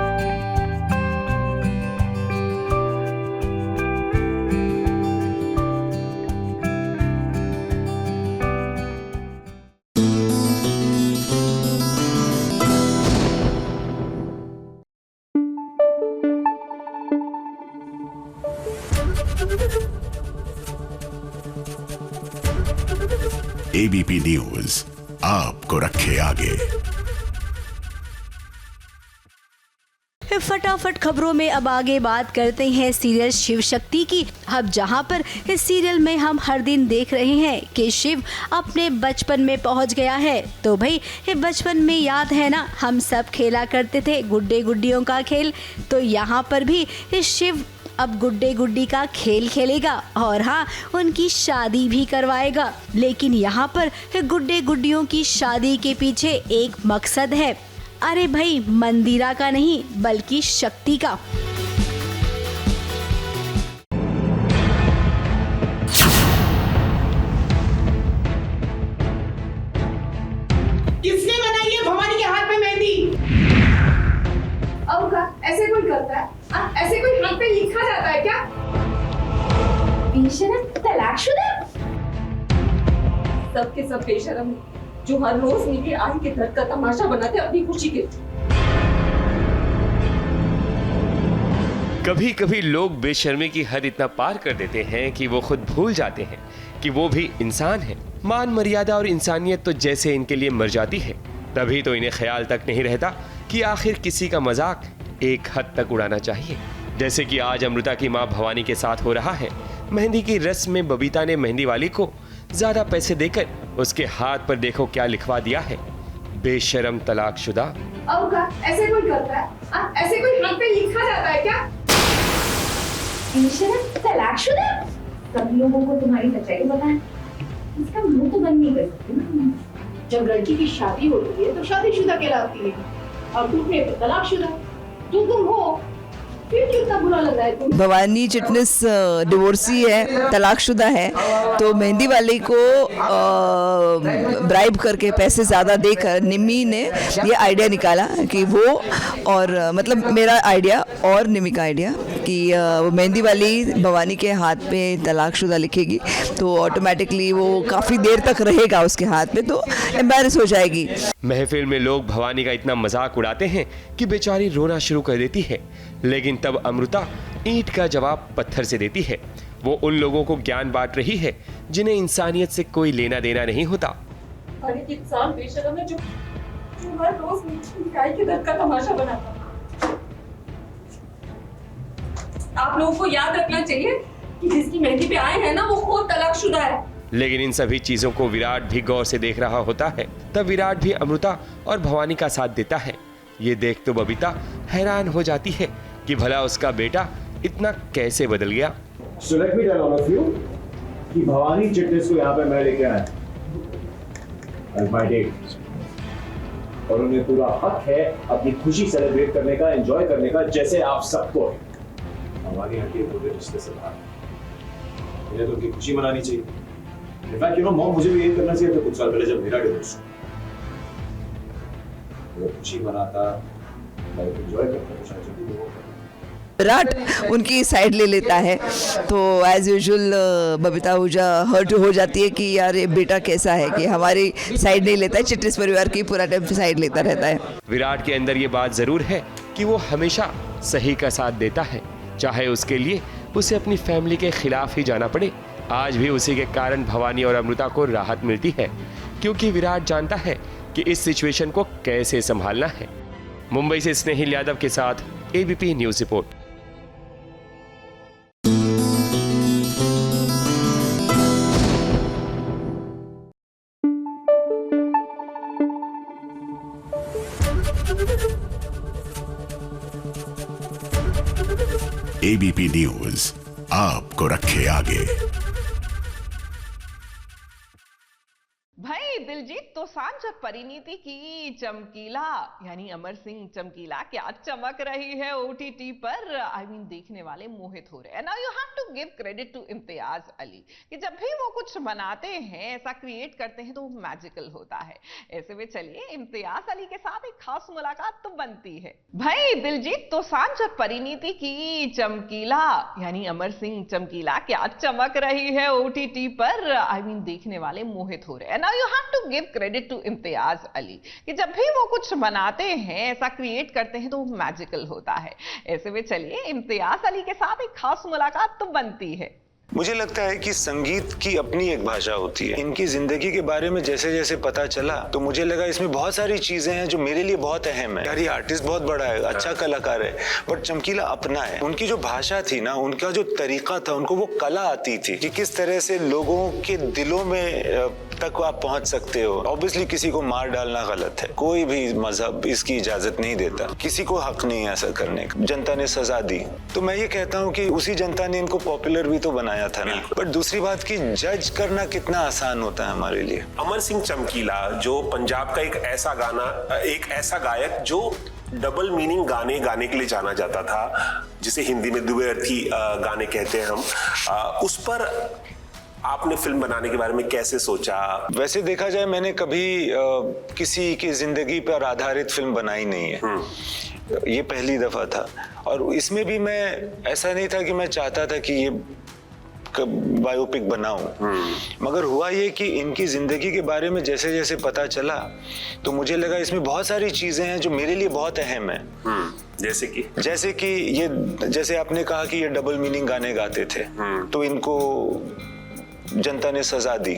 ABP news आपको रखे आगे। फटाफट खबरों में अब आगे बात करते हैं सीरियल शिव शक्ति की। अब जहां पर इस सीरियल में हम हर दिन देख रहे हैं कि शिव अपने बचपन में पहुंच गया है, तो भाई बचपन में याद है ना हम सब खेला करते थे गुड्डे गुड्डियों का खेल, तो यहाँ पर भी शिव अब गुड्डे गुड्डी का खेल खेलेगा और हाँ उनकी शादी भी करवाएगा। लेकिन यहाँ पर गुड्डे गुड्डियों की शादी के पीछे एक मकसद है। अरे भाई मंदिरा का नहीं बल्कि शक्ति का। किसने बनाई है भवानी के हाथ में मेहंदी? अब ऐसे कोई करता है? ऐसे कोई हाथ पे लिखा जाता है क्या? बेशरम, तलाकशुदा? सबके सब बेशरम जो हर रोज मेरी आंख के दर्द का तमाशा बनाते अपनी खुशी के। कभी कभी लोग बेशर्मी की हद इतना पार कर देते हैं कि वो खुद भूल जाते हैं कि वो भी इंसान है। मान मर्यादा और इंसानियत तो जैसे इनके लिए मर जाती है, तभी तो इन्हें ख्याल तक नहीं रहता कि आखिर किसी का मजाक एक हद तक उड़ाना चाहिए। जैसे कि आज अमृता की मां भवानी के साथ हो रहा है। मेहंदी की रस्म में बबीता ने मेहंदी वाली को ज्यादा पैसे देकर उसके हाथ पर देखो क्या लिखवा दिया है, बेशरम तलाकशुदा। अब क्या ऐसे कोई करता है? ऐसे कोई हाथ पे लिखा जाता है क्या? बेशरम तलाकशुदा? सब लोगों को तुम्हारी सच्चाई पता है। इसका मुंह तो बंद नहीं कर सकते ना। जब लड़की की शादी होती है तो शादीशुदा कहलाती है, और तुम तलाकशुदा जो तुम हो, फिर कितना बुरा लग रहा है तुम? भवानी चिटनिस डिवोर्सी है, तलाकशुदा है, तो मेहंदी वाले को ब्राइब करके पैसे ज़्यादा देकर निम्मी ने ये आइडिया निकाला कि वो, और मतलब मेरा आइडिया और निम्मी का आइडिया कि मेहंदी वाली भवानी के हाथ पे तलाकशुदा लिखेगी तो ऑटोमेटिकली वो काफ़ी देर तक रहेगा उसके हाथ में, तो एम्बैरेस हो जाएगी। महफिल में लोग भवानी का इतना मजाक उड़ाते हैं कि बेचारी रोना शुरू कर देती है, लेकिन तब अमृता ईंट का जवाब पत्थर से देती है। वो उन लोगों को ज्ञान बांट रही है जिन्हें इंसानियत से कोई लेना देना नहीं होता। और एक इंसान बेशरम है जो हर रोज मिठाई के दर्द का तमाशा बनाता। आप लोगों को याद रखना चाहिए कि जिसकी मेहंदी पे आए हैं ना, वो खुद तलाकशुदा है। लेकिन इन सभी चीजों को विराट भी गौर से देख रहा होता है। तब विराट भी अमृता और भवानी का साथ देता है। ये देख तो बबीता हैरान हो जाती है कि भला उसका बेटा इतना कैसे बदल गया। So let me tell all of you कि भवानी चिटनिस को यहाँ पे मैं लेके आया as my date, और उन्हें पूरा हक है अपनी खुशी सेलिब्रेट करने का, एंजॉय करने का, जैसे आप सबको है। भवानी हटी पूरे रिश्ते से बाहर, मुझे तो उनकी खुशी मनानी चाहिए। इनफैक्ट यू नो मॉम, मुझे भी यही करना चाहिए था कुछ साल पहले जब मेरा डिवोर्स हुआ। वो खुशी मनाता, लाइफ एंजॉय करता, तो शायद जब वो विराट उनकी साइड ले लेता है, तो as usual Babita Ahuja hurt हो जाती है कि यार ये बेटा कैसा है कि हमारी साइड नहीं लेता है, चिटनिस परिवार की पूरा टाइम साइड लेता रहता है। विराट के अंदर ये बात जरूर है कि वो हमेशा सही का साथ देता है, चाहे उसके लिए उसे अपनी फैमिली के खिलाफ ही जाना पड़े। आज भी उसी के कारण भवानी और अमृता को राहत मिलती है, क्योंकि विराट जानता है कि इस सिचुएशन को कैसे संभालना है। मुंबई से स्नेहिल यादव के साथ ABP news report. ABP news आपको रखे आगे। भाई दिलजीत दोसांझ और परिणीति की चमकीला यानी अमर सिंह चमकीला क्या चमक रही है ओटीटी पर। आई मीन देखने वाले मोहित हो रहे हैं। Now you have to give credit to Imtiaz Ali कि जब भी वो कुछ बनाते हैं, ऐसा क्रिएट करते हैं तो वो मैजिकल होता है। ऐसे में चलिए इम्तियाज अली के साथ एक खास मुलाकात तो बनती है। भाई दिलजीत दोसांझ और परिणीति की चमकीला यानी अमर सिंह चमकीला क्या चमक रही है ओटीटी पर। आई मीन देखने वाले मोहित हो रहे हैं। Now you have to give credit to Imtiaz Ali कि जब भी वो कुछ बनाते हैं, ऐसा क्रिएट करते हैं तो वो मैजिकल होता है। ऐसे में चलिए इम्तियाज अली के साथ एक खास मुलाकात तो बनती है। मुझे लगता है कि संगीत की अपनी एक भाषा होती है। इनकी जिंदगी के बारे में जैसे जैसे पता चला तो मुझे लगा इसमें बहुत सारी चीजें हैं जो मेरे लिए बहुत अहम है। यार ये आर्टिस्ट बहुत बड़ा है, अच्छा कलाकार है, बट चमकीला अपना है। उनकी जो भाषा थी ना, उनका जो तरीका था, उनको वो कला आती थी कि किस तरह से लोगों के दिलों में तक आप पहुंच सकते हो। ऑब्वियसली किसी को मार डालना गलत है, कोई भी मजहब इसकी इजाजत नहीं देता, किसी को हक नहीं ऐसा करने का। जनता ने सजा दी, तो मैं ये कहता हूँ कि उसी जनता ने इनको पॉपुलर भी तो बनाया था ना। बट दूसरी बात की जज करना कितना आसान होता है हमारे लिए। अमर सिंह चमकीला जो पंजाब का एक ऐसा गायक जो डबल मीनिंग गाने गाने के लिए जाना जाता था, जिसे हिंदी में द्विअर्थी गाने कहते हैं हम, उस पर आपने फिल्म बनाने के बारे में कैसे सोचा? वैसे देखा जाए मैंने कभी किसी की जिंदगी पर आधारित फिल्म बनाई नहीं है, ये पहली दफा था। और इसमें भी मैं ऐसा नहीं था कि मैं चाहता था कि ये बायोपिक बनाऊं, मगर हुआ ये कि इनकी जिंदगी के बारे में जैसे जैसे पता चला तो मुझे लगा इसमें बहुत सारी चीजें हैं जो मेरे लिए बहुत अहम है। जैसे कि ये, जैसे आपने कहा कि ये डबल मीनिंग गाने गाते थे, तो इनको जनता ने सजा दी।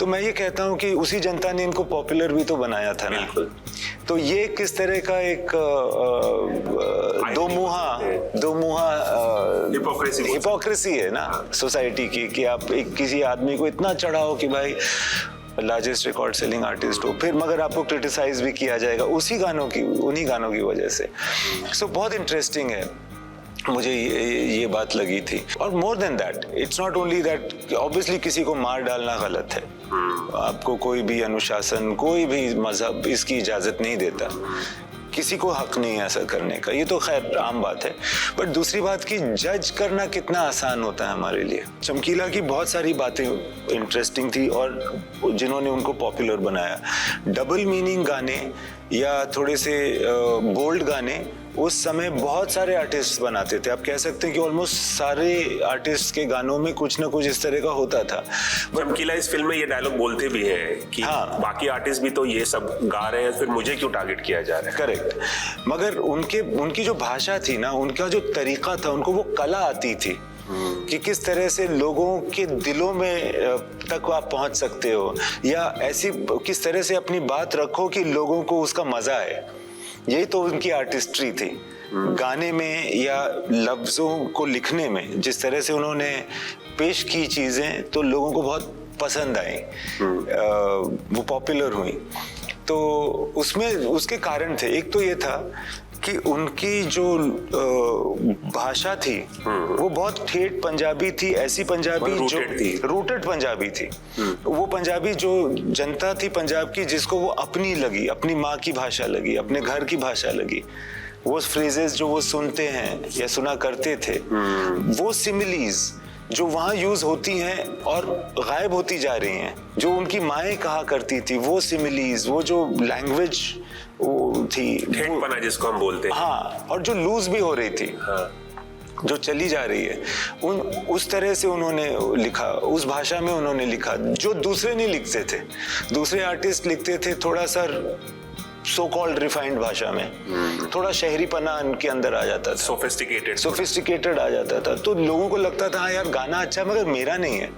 तो मैं ये कहता हूँ कि उसी जनता ने इनको पॉपुलर भी तो बनाया था ना। तो ये किस तरह का एक दो मुहा हिपोक्रेसी है ना सोसाइटी की, कि आप एक किसी आदमी को इतना चढ़ाओ कि भाई लार्जेस्ट रिकॉर्ड सेलिंग आर्टिस्ट हो, फिर मगर आपको क्रिटिसाइज भी किया जाएगा उन्हीं गानों की वजह से। सो बहुत इंटरेस्टिंग है, मुझे ये बात लगी थी। और more than that, it's not only that, obviously किसी को मार डालना गलत है, आपको कोई भी अनुशासन, कोई भी मजहब इसकी इजाजत नहीं देता, किसी को हक नहीं है ऐसा करने का, ये तो खैर आम बात है। बट दूसरी बात कि जज करना कितना आसान होता है हमारे लिए। चमकीला की बहुत सारी बातें इंटरेस्टिंग थी और जिन्होंने उनको पॉपुलर बनाया। डबल मीनिंग गाने या थोड़े से बोल्ड गाने उस समय बहुत सारे आर्टिस्ट बनाते थे। आप कह सकते हैं कि ऑलमोस्ट सारे आर्टिस्ट के गानों में कुछ ना कुछ इस तरह का होता था। चमकीला इस फिल्म में ये डायलॉग बोलते भी हैं कि हाँ, बाकी आर्टिस्ट भी तो ये सब गा रहे हैं, फिर मुझे क्यों टारगेट किया जा रहा है। करेक्ट, मगर उनकी जो भाषा थी ना, उनका जो तरीका था, उनको वो कला आती थी कि किस तरह से लोगों के दिलों में तक आप पहुंच सकते हो, या ऐसी किस तरह से अपनी बात रखो कि लोगों को उसका मजा आए। यही तो उनकी आर्टिस्ट्री थी, गाने में या लफ्जों को लिखने में। जिस तरह से उन्होंने पेश की चीजें तो लोगों को बहुत पसंद आई, वो पॉपुलर हुई। तो उसमें उसके कारण थे, एक तो ये था कि उनकी जो भाषा थी वो बहुत ठेठ पंजाबी थी, ऐसी पंजाबी जो रूटेड पंजाबी थी। वो पंजाबी जो जनता थी पंजाब की, जिसको वो अपनी लगी, अपनी माँ की भाषा लगी, अपने घर की भाषा लगी। वो फ्रेजेस जो वो सुनते हैं या सुना करते थे, वो सिमिलीज जो वहाँ यूज होती हैं और गायब होती जा रही हैं, जो उनकी माएँ कहा करती थी, वो सिमिलीज, वो जो लैंग्वेज वो थी, ठेठपना जिसको हम बोलते हैं, हाँ, और जो लूज भी हो रही थी, हाँ, जो चली जा रही है, उस तरह से उन्होंने लिखा, उस भाषा में उन्होंने लिखा जो दूसरे नहीं लिखते थे। दूसरे आर्टिस्ट लिखते थे थोड़ा सा सो कॉल्ड रिफाइंड भाषा में, थोड़ा शहरीपना उनके अंदर आ जाता था, सोफिस्टिकेटेड आ जाता था। तो लोगों को लगता था हाँ यार गाना अच्छा है मगर मेरा नहीं है।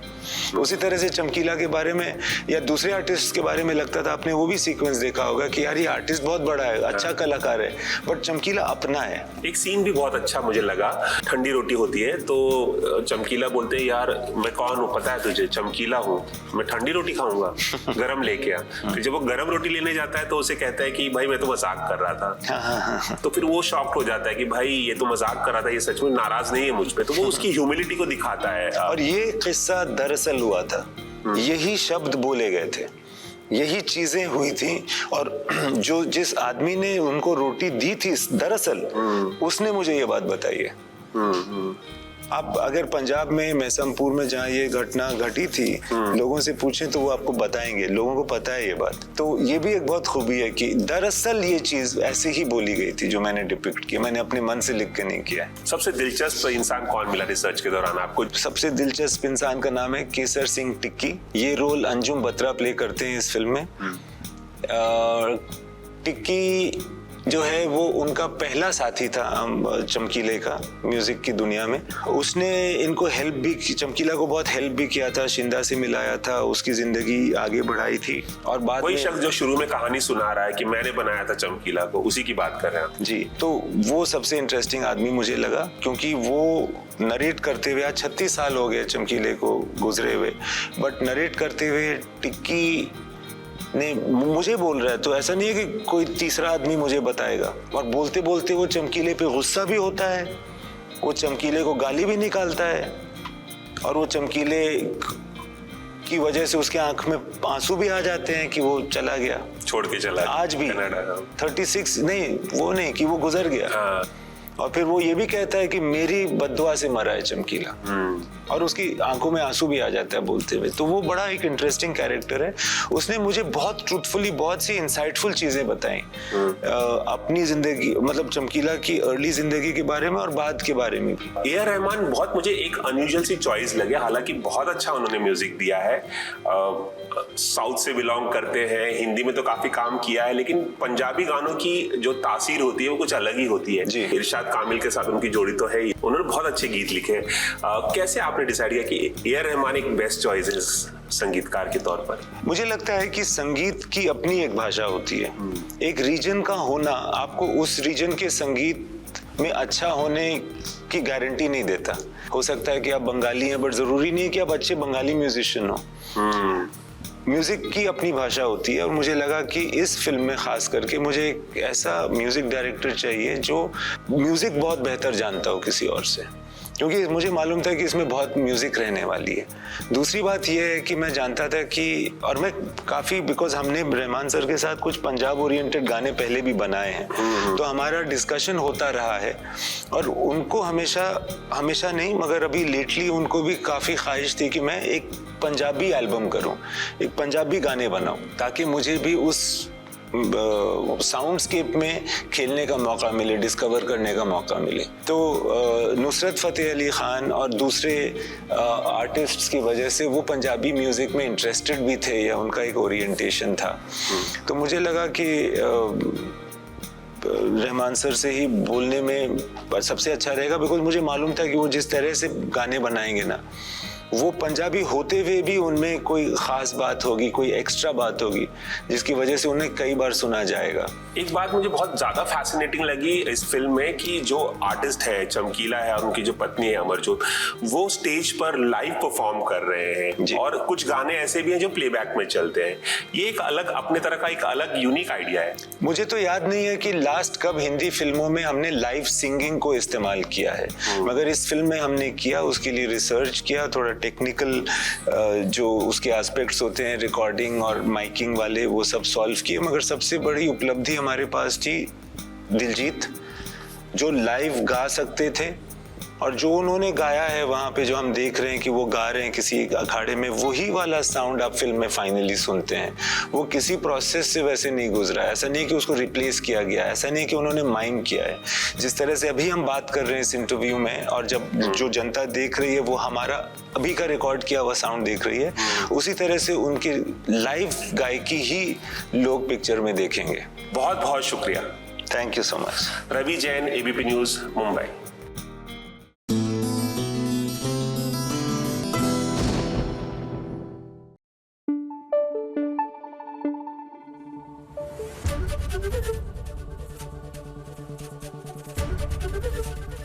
उसी तरह से चमकीला के बारे में या दूसरे आर्टिस्ट के बारे में लगता था, आपने वो भी सीक्वेंस देखा होगा कि यार ये आर्टिस्ट बहुत बड़ा है, अच्छा कलाकार है, बट चमकीला अपना है। एक सीन भी बहुत अच्छा मुझे लगा, ठंडी रोटी होती है तो चमकीला बोलते हैं यार मैं कौन हूँ पता है तुझे, चमकीला हूँ, मैं ठंडी रोटी खाऊंगा, गरम लेके आ। फिर जब वो गरम रोटी लेने जाता है तो उसे कहता है कि भाई मैं तो मजाक कर रहा था। तो फिर वो शॉक्ड हो जाता है कि भाई ये तो मजाक कर रहा था, ये सच में नाराज नहीं है मुझ पे। तो वो उसकी ह्यूमिलिटी को दिखाता है। और ये किस्सा दरअसल हुआ था, यही शब्द बोले गए थे, यही चीजें हुई थी। और जो जिस आदमी ने उनको रोटी दी थी दरअसल उसने मुझे ये बात बताई है। आप अगर पंजाब में मैसमपुर में जहाँ ये घटना घटी थी, लोगों से पूछें तो वो आपको बताएंगे, लोगों को पता है ये बात। तो ये भी एक बहुत खूबी है कि दरअसल ये चीज ऐसे ही बोली गई थी जो मैंने डिपिक्ट किया, मैंने अपने मन से लिख के नहीं किया। सबसे दिलचस्प इंसान कौन मिला रिसर्च के दौरान आपको? सबसे दिलचस्प इंसान का नाम है केसर सिंह टिक्की। ये रोल अंजुम बत्रा प्ले करते हैं इस फिल्म में। टिक्की जो है वो उनका पहला साथी था चमकीले का म्यूजिक की दुनिया में। उसने इनको हेल्प भी, चमकीला को बहुत हेल्प भी किया था, शिंदा से मिलाया था, उसकी जिंदगी आगे बढ़ाई थी। और बाद वही शख्स जो शुरू में कहानी सुना रहा है कि मैंने बनाया था चमकीला को, उसी की बात कर रहे हैं जी। तो वो सबसे इंटरेस्टिंग आदमी मुझे लगा, क्योंकि वो नरेट करते हुए, आज 36 साल हो गए चमकीले को गुजरे हुए, बट नरेट करते हुए टिक्की ने मुझे बोल रहा है। तो ऐसा नहीं है कि कोई तीसरा आदमी मुझे बताएगा। और बोलते बोलते वो चमकीले पे गुस्सा भी होता है, वो चमकीले को गाली भी निकालता है, और वो चमकीले की वजह से उसके आंख में आंसू भी आ जाते हैं कि वो चला गया, छोड़ के चला। आज भी 36 नहीं, वो नहीं कि वो गुजर गया। और फिर वो ये भी कहता है कि मेरी बद्दुआ से मरा है चमकीला, और उसकी आंखों में आंसू भी आ जाता है बोलते हुए। तो वो बड़ा एक इंटरेस्टिंग कैरेक्टर है। उसने मुझे बहुत ट्रूथफुली बहुत सी इंसाइटफुल चीजें बताई अपनी जिंदगी, मतलब चमकीला की अर्ली जिंदगी के बारे में और बाद के बारे में भी। ए आर रहमान बहुत मुझे एक अनयूजुअल सी चॉइस लगे, हालांकि बहुत अच्छा उन्होंने म्यूजिक दिया है। साउथ से बिलोंग करते हैं, हिंदी में तो काफी काम किया है, लेकिन पंजाबी गानों की जो तासीर होती है वो कुछ अलग ही होती है। इरशाद कामिल के साथ उनकी जोड़ी तो है ही, उन्होंने बहुत अच्छे गीत लिखे। कैसे आपने डिसाइड किया कि ए आर रहमान एक बेस्ट चॉइस है? संगीतकार के तौर पर? मुझे लगता है कि संगीत की अपनी एक भाषा होती है। एक रीजन का होना आपको उस रीजन के संगीत में अच्छा होने की गारंटी नहीं देता। हो सकता है कि आप बंगाली हैं, बट जरूरी नहीं है कि आप अच्छे बंगाली म्यूजिशियन हो। म्यूजिक की अपनी भाषा होती है, और मुझे लगा कि इस फिल्म में खास करके मुझे एक ऐसा म्यूजिक डायरेक्टर चाहिए जो म्यूजिक बहुत बेहतर जानता हो किसी और से, क्योंकि मुझे मालूम था कि इसमें बहुत म्यूजिक रहने वाली है। दूसरी बात यह है कि मैं जानता था कि, और मैं काफ़ी, बिकॉज हमने रहमान सर के साथ कुछ पंजाब ओरिएंटेड गाने पहले भी बनाए हैं, तो हमारा डिस्कशन होता रहा है, और उनको हमेशा नहीं मगर अभी लेटली उनको भी काफ़ी ख्वाहिश थी कि मैं एक पंजाबी एल्बम करूं, एक पंजाबी गाने बनाऊं, ताकि मुझे भी उस साउंडस्केप में खेलने का मौका मिले, डिस्कवर करने का मौका मिले। तो नुसरत फ़तेह अली ख़ान और दूसरे आर्टिस्ट्स की वजह से वो पंजाबी म्यूज़िक में इंटरेस्टेड भी थे, या उनका एक ओरिएंटेशन था। तो मुझे लगा कि रहमान सर से ही बोलने में सबसे अच्छा रहेगा, बिकॉज मुझे मालूम था कि वो जिस तरह से गाने बनाएंगे ना, वो पंजाबी होते हुए भी उनमें कोई खास बात होगी, कोई एक्स्ट्रा बात होगी, जिसकी वजह से उन्हें कई बार सुना जाएगा। एक बात मुझे बहुत ज्यादा फैसिनेटिंग लगी इस फिल्म में कि जो आर्टिस्ट है चमकीला है और उनकी जो पत्नी है अमरजोत, वो स्टेज पर लाइव परफॉर्म कर रहे हैं, और कुछ गाने ऐसे भी हैं जो प्लेबैक में चलते हैं। ये एक अलग, अपने तरह का एक अलग यूनिक आइडिया है। मुझे तो याद नहीं है कि लास्ट कब हिंदी फिल्मों में हमने लाइव सिंगिंग को इस्तेमाल किया है, मगर इस फिल्म में हमने किया। उसके लिए रिसर्च किया, थोड़ा टेक्निकल जो उसके एस्पेक्ट्स होते हैं रिकॉर्डिंग और माइकिंग वाले, वो सब सॉल्व किए। मगर सबसे बड़ी उपलब्धि हमारे पास थी दिलजीत, जो लाइव गा सकते थे, और जो उन्होंने गाया है वहाँ पे, जो हम देख रहे हैं कि वो गा रहे हैं किसी अखाड़े में, वही वाला साउंड आप फिल्म में फाइनली सुनते हैं। वो किसी प्रोसेस से वैसे नहीं गुजरा है, ऐसा नहीं कि उसको रिप्लेस किया गया, ऐसा नहीं कि उन्होंने माइम किया है। जिस तरह से अभी हम बात कर रहे हैं इस इंटरव्यू में, और जब जो जनता देख रही है वो हमारा अभी का रिकॉर्ड किया हुआ साउंड देख रही है, उसी तरह से उनकी लाइव गायकी ही लोग पिक्चर में देखेंगे। बहुत बहुत शुक्रिया। Thank you so much. Ravi Jain, ABP news, Mumbai.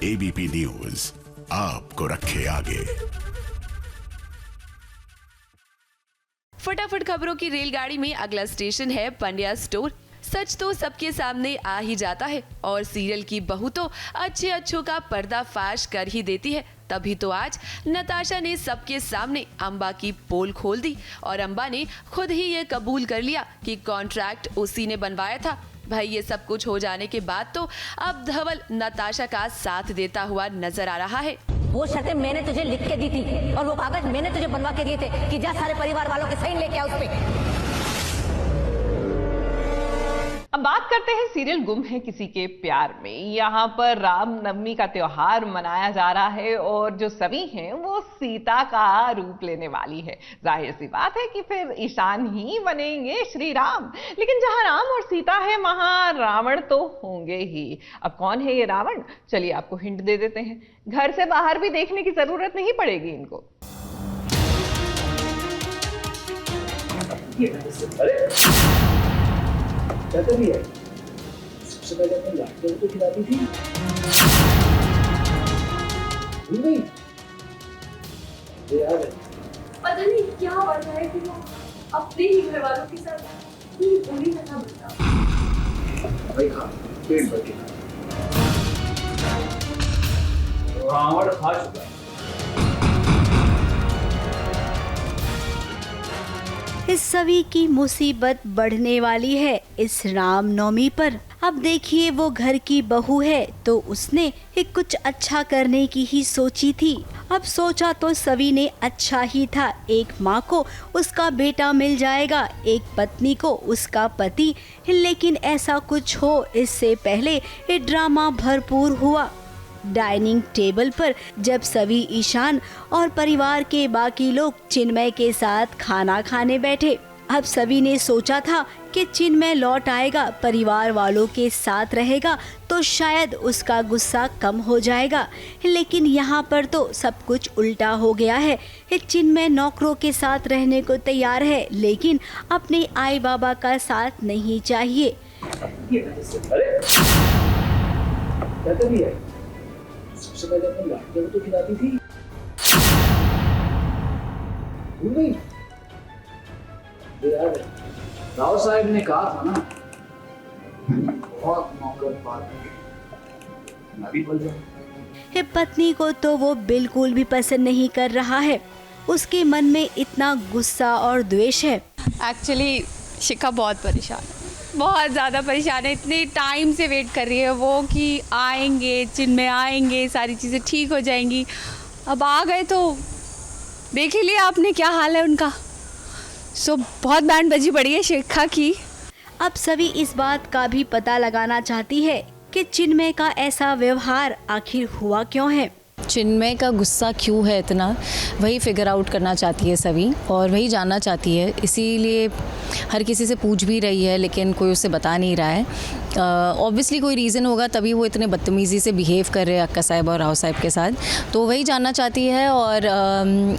ABP news आपको रखे आगे। फटाफट खबरों की रेलगाड़ी में अगला स्टेशन है पंड्या स्टोर। सच तो सबके सामने आ ही जाता है, और सीरियल की बहू तो अच्छों का पर्दाफाश कर ही देती है। तभी तो आज नताशा ने सबके सामने अंबा की पोल खोल दी, और अंबा ने खुद ही ये कबूल कर लिया कि कॉन्ट्रैक्ट उसी ने बनवाया था। भाई ये सब कुछ हो जाने के बाद तो अब धवल नताशा का साथ देता हुआ नजर आ रहा है। वो शर्तें मैंने तुझे लिख के दी थी, और वो कागज मैंने तुझे बनवा के दिए थे कि जा सारे परिवार वालों के साइन लेके आ उस पे। अब बात करते हैं सीरियल गुम है किसी के प्यार में। यहाँ पर रामनवमी का त्योहार मनाया जा रहा है, और जो सवी हैं वो सीता का रूप लेने वाली है। जाहिर सी बात है कि फिर ईशान ही बनेंगे श्री राम, लेकिन जहाँ राम और सीता है वहाँ रावण तो होंगे ही। अब कौन है ये रावण, चलिए आपको हिंट दे देते हैं। घर से बाहर भी देखने की जरूरत नहीं पड़ेगी इनको। क्या कर रही है? सबसे पहले अपने लाडले को खिलाती थी, भूल गई? याद है? पता नहीं क्या बात है कि वो अपने ही घर वालों के साथ ही बुरी तरह बता। भाई खा, पेट भर के खा। रावण खा चुका है। इस सभी की मुसीबत बढ़ने वाली है इस रामनवमी पर। अब देखिए वो घर की बहू है तो उसने एक कुछ अच्छा करने की ही सोची थी। अब सोचा तो सभी ने अच्छा ही था, एक माँ को उसका बेटा मिल जाएगा, एक पत्नी को उसका पति। लेकिन ऐसा कुछ हो इससे पहले ये ड्रामा भरपूर हुआ। डाइनिंग टेबल पर जब सभी ईशान और परिवार के बाकी लोग चिन्मय के साथ खाना खाने बैठे, अब सभी ने सोचा था कि चिन्मय लौट आएगा, परिवार वालों के साथ रहेगा तो शायद उसका गुस्सा कम हो जाएगा, लेकिन यहाँ पर तो सब कुछ उल्टा हो गया है। चिन्मय नौकरों के साथ रहने को तैयार है, लेकिन अपने आई बाबा का साथ नहीं चाहिए। क्या कर रही है? सबसे पहले अपनी लाड़कियों को तो खिलाती थी। भूल गई? यार, राव साहब ने कहा था ना, बहुत मोहब्बत बात मैं भी बोल जाऊं। पत्नी को तो वो बिल्कुल भी पसंद नहीं कर रहा है, उसके मन में इतना गुस्सा और द्वेष है। एक्चुअली शिखा बहुत परेशान है, बहुत ज़्यादा परेशान है। इतने टाइम से वेट कर रही है वो कि आएंगे, चिन्मय आएंगे, सारी चीज़ें ठीक हो जाएंगी। अब आ गए तो देख ही लिया आपने क्या हाल है उनका। सो बहुत बैंड बजी पड़ी है शिखा की। अब सभी इस बात का भी पता लगाना चाहती है कि चिन्मय का ऐसा व्यवहार आखिर हुआ क्यों है। चिन्मय का गुस्सा क्यों है इतना, वही फिगर आउट करना चाहती है सभी, और वही जानना चाहती है। इसीलिए हर किसी से पूछ भी रही है, लेकिन कोई उसे बता नहीं रहा है। ऑब्वियसली कोई रीज़न होगा, तभी वो इतने बदतमीज़ी से बिहेव कर रहे हैं अक्का साहब और राव साहब के साथ। तो वही जानना चाहती है। और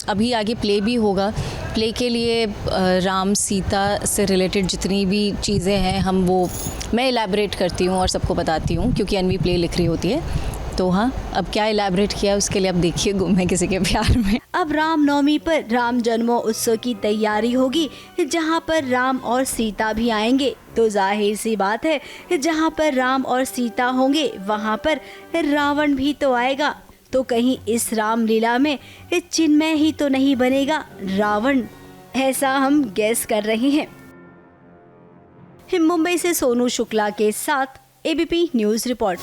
अभी आगे प्ले भी होगा। प्ले के लिए राम सीता से रिलेटेड जितनी भी चीज़ें हैं मैं इलेबरेट करती हूँ और सबको बताती हूँ, क्योंकि अनवी प्ले लिख रही होती है। तो हाँ, अब क्या इलेबरेट किया उसके लिए अब देखिए गुम है किसी के प्यार में। अब रामनवमी पर राम जन्मोत्सव की तैयारी होगी, जहां पर राम और सीता भी आएंगे। तो जाहिर सी बात है, जहां पर राम और सीता होंगे वहां पर रावण भी तो आएगा। तो कहीं इस रामलीला में चिन्मय ही तो नहीं बनेगा रावण, ऐसा हम गेस कर रहे हैं। मुंबई से सोनू शुक्ला के साथ ABP news report.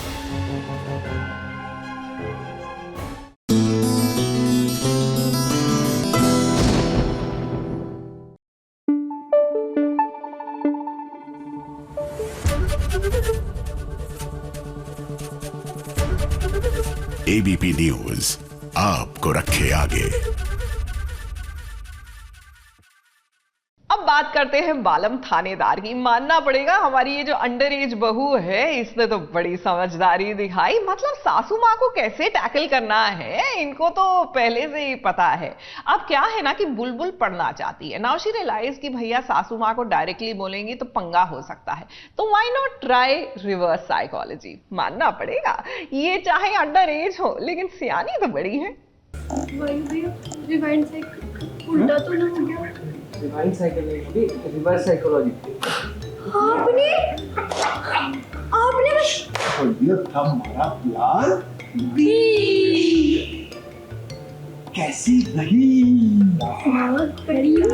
ABP news आपको रखे आगे। अब बात करते हैं बालम थानेदार की। मानना पड़ेगा हमारी ये जो अंडर एज बहू है इसने तो बड़ी समझदारी दिखाई। मतलब सासू माँ को कैसे टैकल करना है इनको तो पहले से ही पता है। अब क्या है ना कि बुलबुल पढ़ना चाहती है। नाउ शी रियलाइज कि भैया सासू माँ को डायरेक्टली बोलेंगी तो पंगा हो सकता है, तो why not try reverse psychology. मानना पड़ेगा ये चाहे अंडर एज हो लेकिन सियानी तो बड़ी है। उल्टा तो ना हो गया। Divine psychology, reverse psychology. आपने हमारा प्यार कैसी रही? बहुत बढ़िया।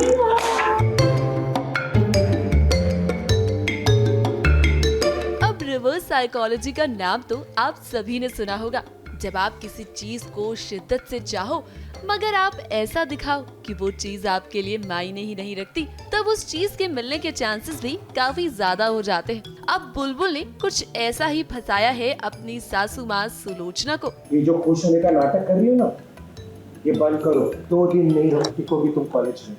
अब रिवर्स साइकोलॉजी का नाम तो आप सभी ने सुना होगा। जब आप किसी चीज को शिद्दत से चाहो मगर आप ऐसा दिखाओ कि वो चीज आपके लिए मायने ही नहीं रखती, तब उस चीज के मिलने के चांसेस भी काफी ज्यादा हो जाते हैं। अब बुलबुल ने कुछ ऐसा ही फंसाया है अपनी सासू माँ सुलोचना को। ये जो खुश होने का नाटक कर रही हो ना, ये बंद करो। 2 दिन नहीं टिकोगी तुम कॉलेज में।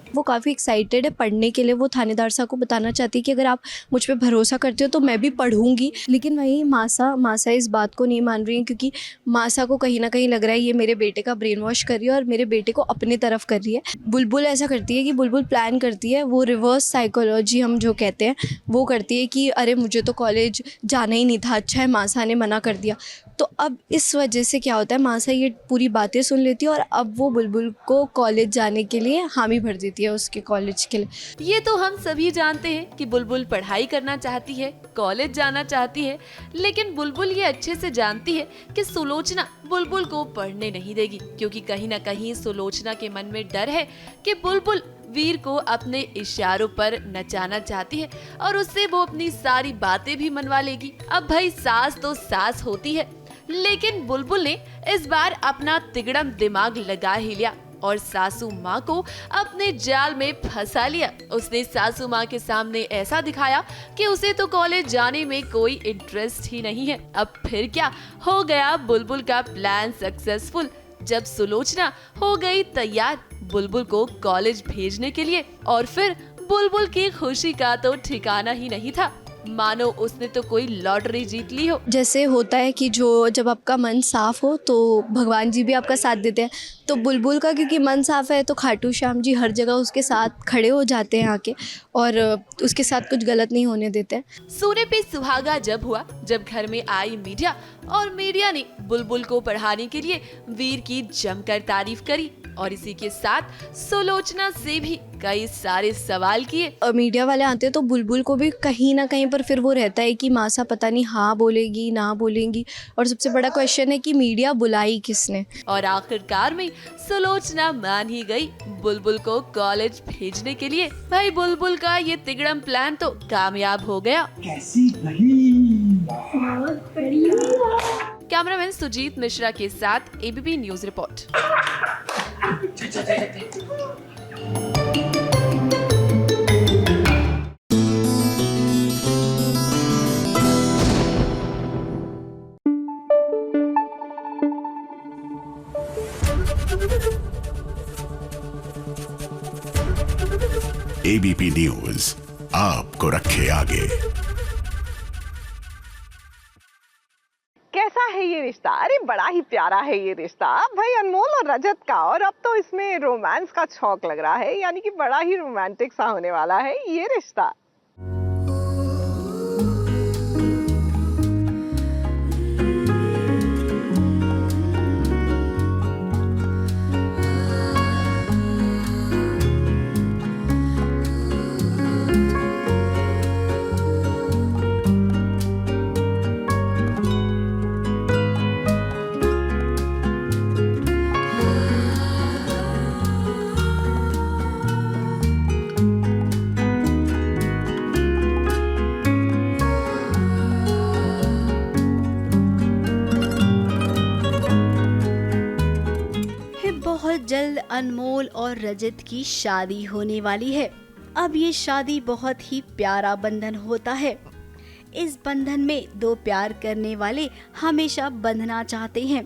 वो काफ़ी एक्साइटेड है पढ़ने के लिए। वो थानेदार साहब को बताना चाहती है कि अगर आप मुझ पे भरोसा करते हो तो मैं भी पढ़ूंगी। लेकिन वही मासा इस बात को नहीं मान रही है, क्योंकि मासा को कहीं ना कहीं लग रहा है ये मेरे बेटे का ब्रेन वॉश कर रही है और मेरे बेटे को अपने तरफ कर रही है। बुलबुल ऐसा करती है कि बुलबुल प्लान करती है, वो रिवर्स साइकोलॉजी हम जो कहते हैं वो करती है कि अरे मुझे तो कॉलेज जाना ही नहीं था, अच्छा है मासा ने मना कर दिया। तो अब इस वजह से क्या होता है, मासा ये पूरी बातें सुन लेती है और अब वो बुलबुल को कॉलेज जाने के लिए हामी भर देती है उसके कॉलेज के लिए। ये तो हम सभी जानते हैं कि बुलबुल पढ़ाई करना चाहती है, कॉलेज जाना चाहती है, लेकिन बुलबुल ये अच्छे से जानती है कि सुलोचना बुलबुल को पढ़ने नहीं देगी, क्योंकि कहीं ना कहीं सुलोचना के मन में डर है कि बुलबुल वीर को अपने इशारों पर नचाना चाहती है और उससे वो अपनी सारी बातें भी मनवा लेगी। अब भाई सास तो सास होती है, लेकिन बुलबुल ने इस बार अपना तिगड़म दिमाग लगा ही लिया और सासू माँ को अपने जाल में फंसा लिया। उसने सासू माँ के सामने ऐसा दिखाया कि उसे तो कॉलेज जाने में कोई इंटरेस्ट ही नहीं है। अब फिर क्या हो गया, बुलबुल का प्लान सक्सेसफुल। जब सुलोचना हो गई तैयार बुलबुल को कॉलेज भेजने के लिए, और फिर बुलबुल की खुशी का तो ठिकाना ही नहीं था, मानो उसने तो कोई लॉटरी जीत ली हो। जैसे होता है कि जब आपका मन साफ हो तो भगवान जी भी आपका साथ देते हैं, तो बुलबुल का क्योंकि मन साफ है तो खाटू श्याम जी हर जगह उसके साथ खड़े हो जाते हैं आके, और उसके साथ कुछ गलत नहीं होने देते हैं। सोने पे सुहागा जब हुआ, जब घर में आई मीडिया, और मीडिया ने बुलबुल को पढ़ाने के लिए वीर की जमकर तारीफ करी, और इसी के साथ सुलोचना से भी कई सारे सवाल किए। मीडिया वाले आते हैं तो बुलबुल को भी कहीं ना कहीं पर फिर वो रहता है कि मासा पता नहीं हाँ बोलेगी ना बोलेंगी, और सबसे बड़ा क्वेश्चन है कि मीडिया बुलाई किसने। और आखिरकार में सुलोचना मान ही गई बुलबुल को कॉलेज भेजने के लिए। भाई बुलबुल का ये तिगड़म प्लान तो कामयाब हो गया। कैसी रही? कैमरामैन सुजीत मिश्रा के साथ ABP news report. ABP news आपको रखे आगे। कैसा है ये रिश्ता? अरे बड़ा ही प्यारा है ये रिश्ता भाई, अनमोल और रजत का। और अब तो इसमें रोमांस का छौंक लग रहा है, यानी कि बड़ा ही रोमांटिक सा होने वाला है ये रिश्ता। जल्द अनमोल और रजत की शादी होने वाली है। अब ये शादी बहुत ही प्यारा बंधन होता है। इस बंधन में दो प्यार करने वाले हमेशा बंधना चाहते हैं,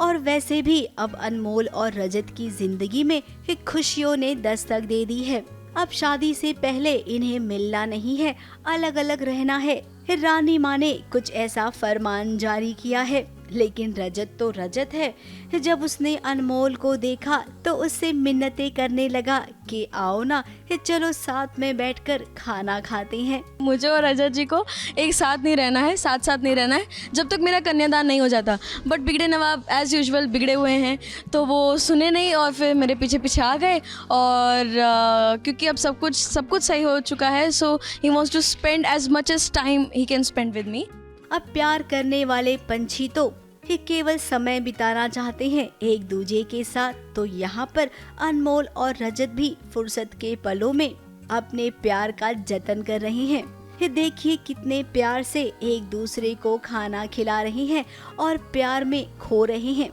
और वैसे भी अब अनमोल और रजत की जिंदगी में खुशियों ने दस्तक दे दी है। अब शादी से पहले इन्हें मिलना नहीं है, अलग अलग रहना है। रानी माँ ने कुछ ऐसा फरमान जारी किया है, लेकिन रजत तो रजत है। जब उसने अनमोल को देखा तो उससे मिन्नतें करने लगा कि आओ ना, चलो साथ में बैठकर खाना खाते हैं। मुझे और रजत जी को एक साथ नहीं रहना है, साथ साथ नहीं रहना है जब तक मेरा कन्यादान नहीं हो जाता। बट बिगड़े नवाब एज यूजुअल बिगड़े हुए हैं, तो वो सुने नहीं और फिर मेरे पीछे पीछे आ गए। और क्योंकि अब सब कुछ सही हो चुका है, so he wants to spend as much as time he can spend with me. अब प्यार करने वाले पंछी तो केवल समय बिताना चाहते हैं एक दूजे के साथ, तो यहाँ पर अनमोल और रजत भी फुर्सत के पलों में अपने प्यार का जतन कर रहे हैं। देखिए कितने प्यार से एक दूसरे को खाना खिला रहे हैं और प्यार में खो रहे हैं।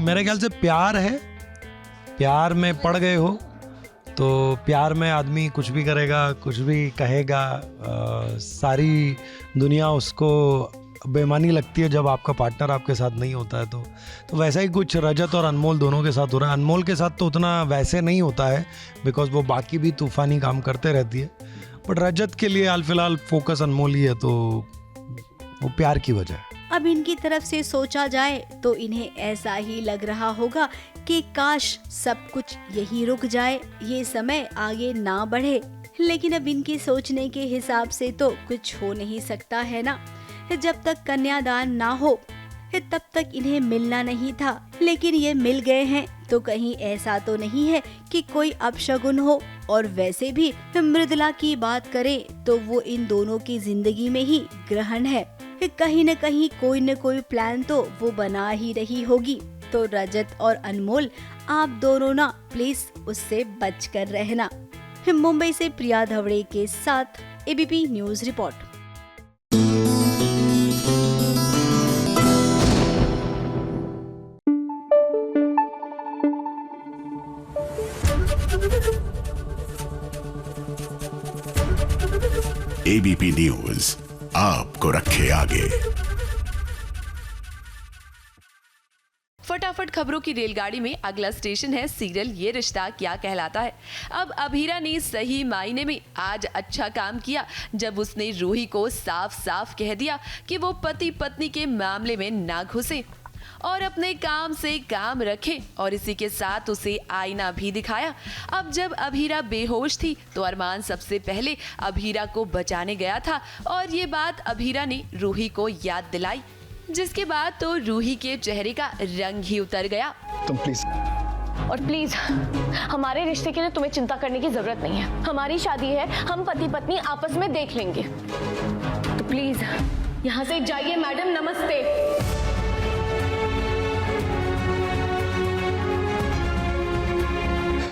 मेरे ख्याल से प्यार है, प्यार में पड़ गए हो तो प्यार में आदमी कुछ भी करेगा, कुछ भी कहेगा। सारी दुनिया उसको बेईमानी लगती है जब आपका पार्टनर आपके साथ नहीं होता है। तो वैसा ही कुछ रजत और अनमोल दोनों के साथ हो रहा है। अनमोल के साथ तो उतना वैसे नहीं होता है बिकॉज वो बाकी भी तूफानी काम करते रहती है, बट रजत के लिए हाल फिलहाल फोकस अनमोल ही है, तो वो प्यार की वजह है। अब इनकी तरफ से सोचा जाए तो इन्हें ऐसा ही लग रहा होगा कि काश सब कुछ यही रुक जाए, ये समय आगे ना बढ़े। लेकिन अब इनके सोचने के हिसाब से तो कुछ हो नहीं सकता है ना। जब तक कन्यादान ना हो तब तक इन्हें मिलना नहीं था, लेकिन ये मिल गए हैं तो कहीं ऐसा तो नहीं है कि कोई अपशगुन हो। और वैसे भी मृदुला की बात करें तो वो इन दोनों की जिंदगी में ही ग्रहण है। कहीं न कहीं कोई न कोई प्लान तो वो बना ही रही होगी। तो रजत और अनमोल आप दोनों ना प्लीज उससे बच कर रहना। मुंबई से प्रिया धवड़े के साथ ABP news report. ABP news आपको रखे आगे। फटाफट खबरों की रेलगाड़ी में अगला स्टेशन है सीरियल ये रिश्ता क्या कहलाता है। अब अभीरा ने सही मायने में आज अच्छा काम किया जब उसने रूही को साफ साफ कह दिया कि वो पति पत्नी के मामले में ना घुसे और अपने काम से काम रखे, और इसी के साथ उसे आईना भी दिखाया। अब जब अभीरा बेहोश थी तो अरमान सबसे पहले अभीरा को बचाने गया था और ये बात अभीरा ने रूही को याद दिलाई, जिसके बाद तो रूही के चेहरे का रंग ही उतर गया। तुम प्लीज और प्लीज हमारे रिश्ते के लिए तुम्हें चिंता करने की जरूरत नहीं है। हमारी शादी है, हम पति पत्नी आपस में देख लेंगे। तो प्लीज यहाँ से जाइए मैडम, नमस्ते।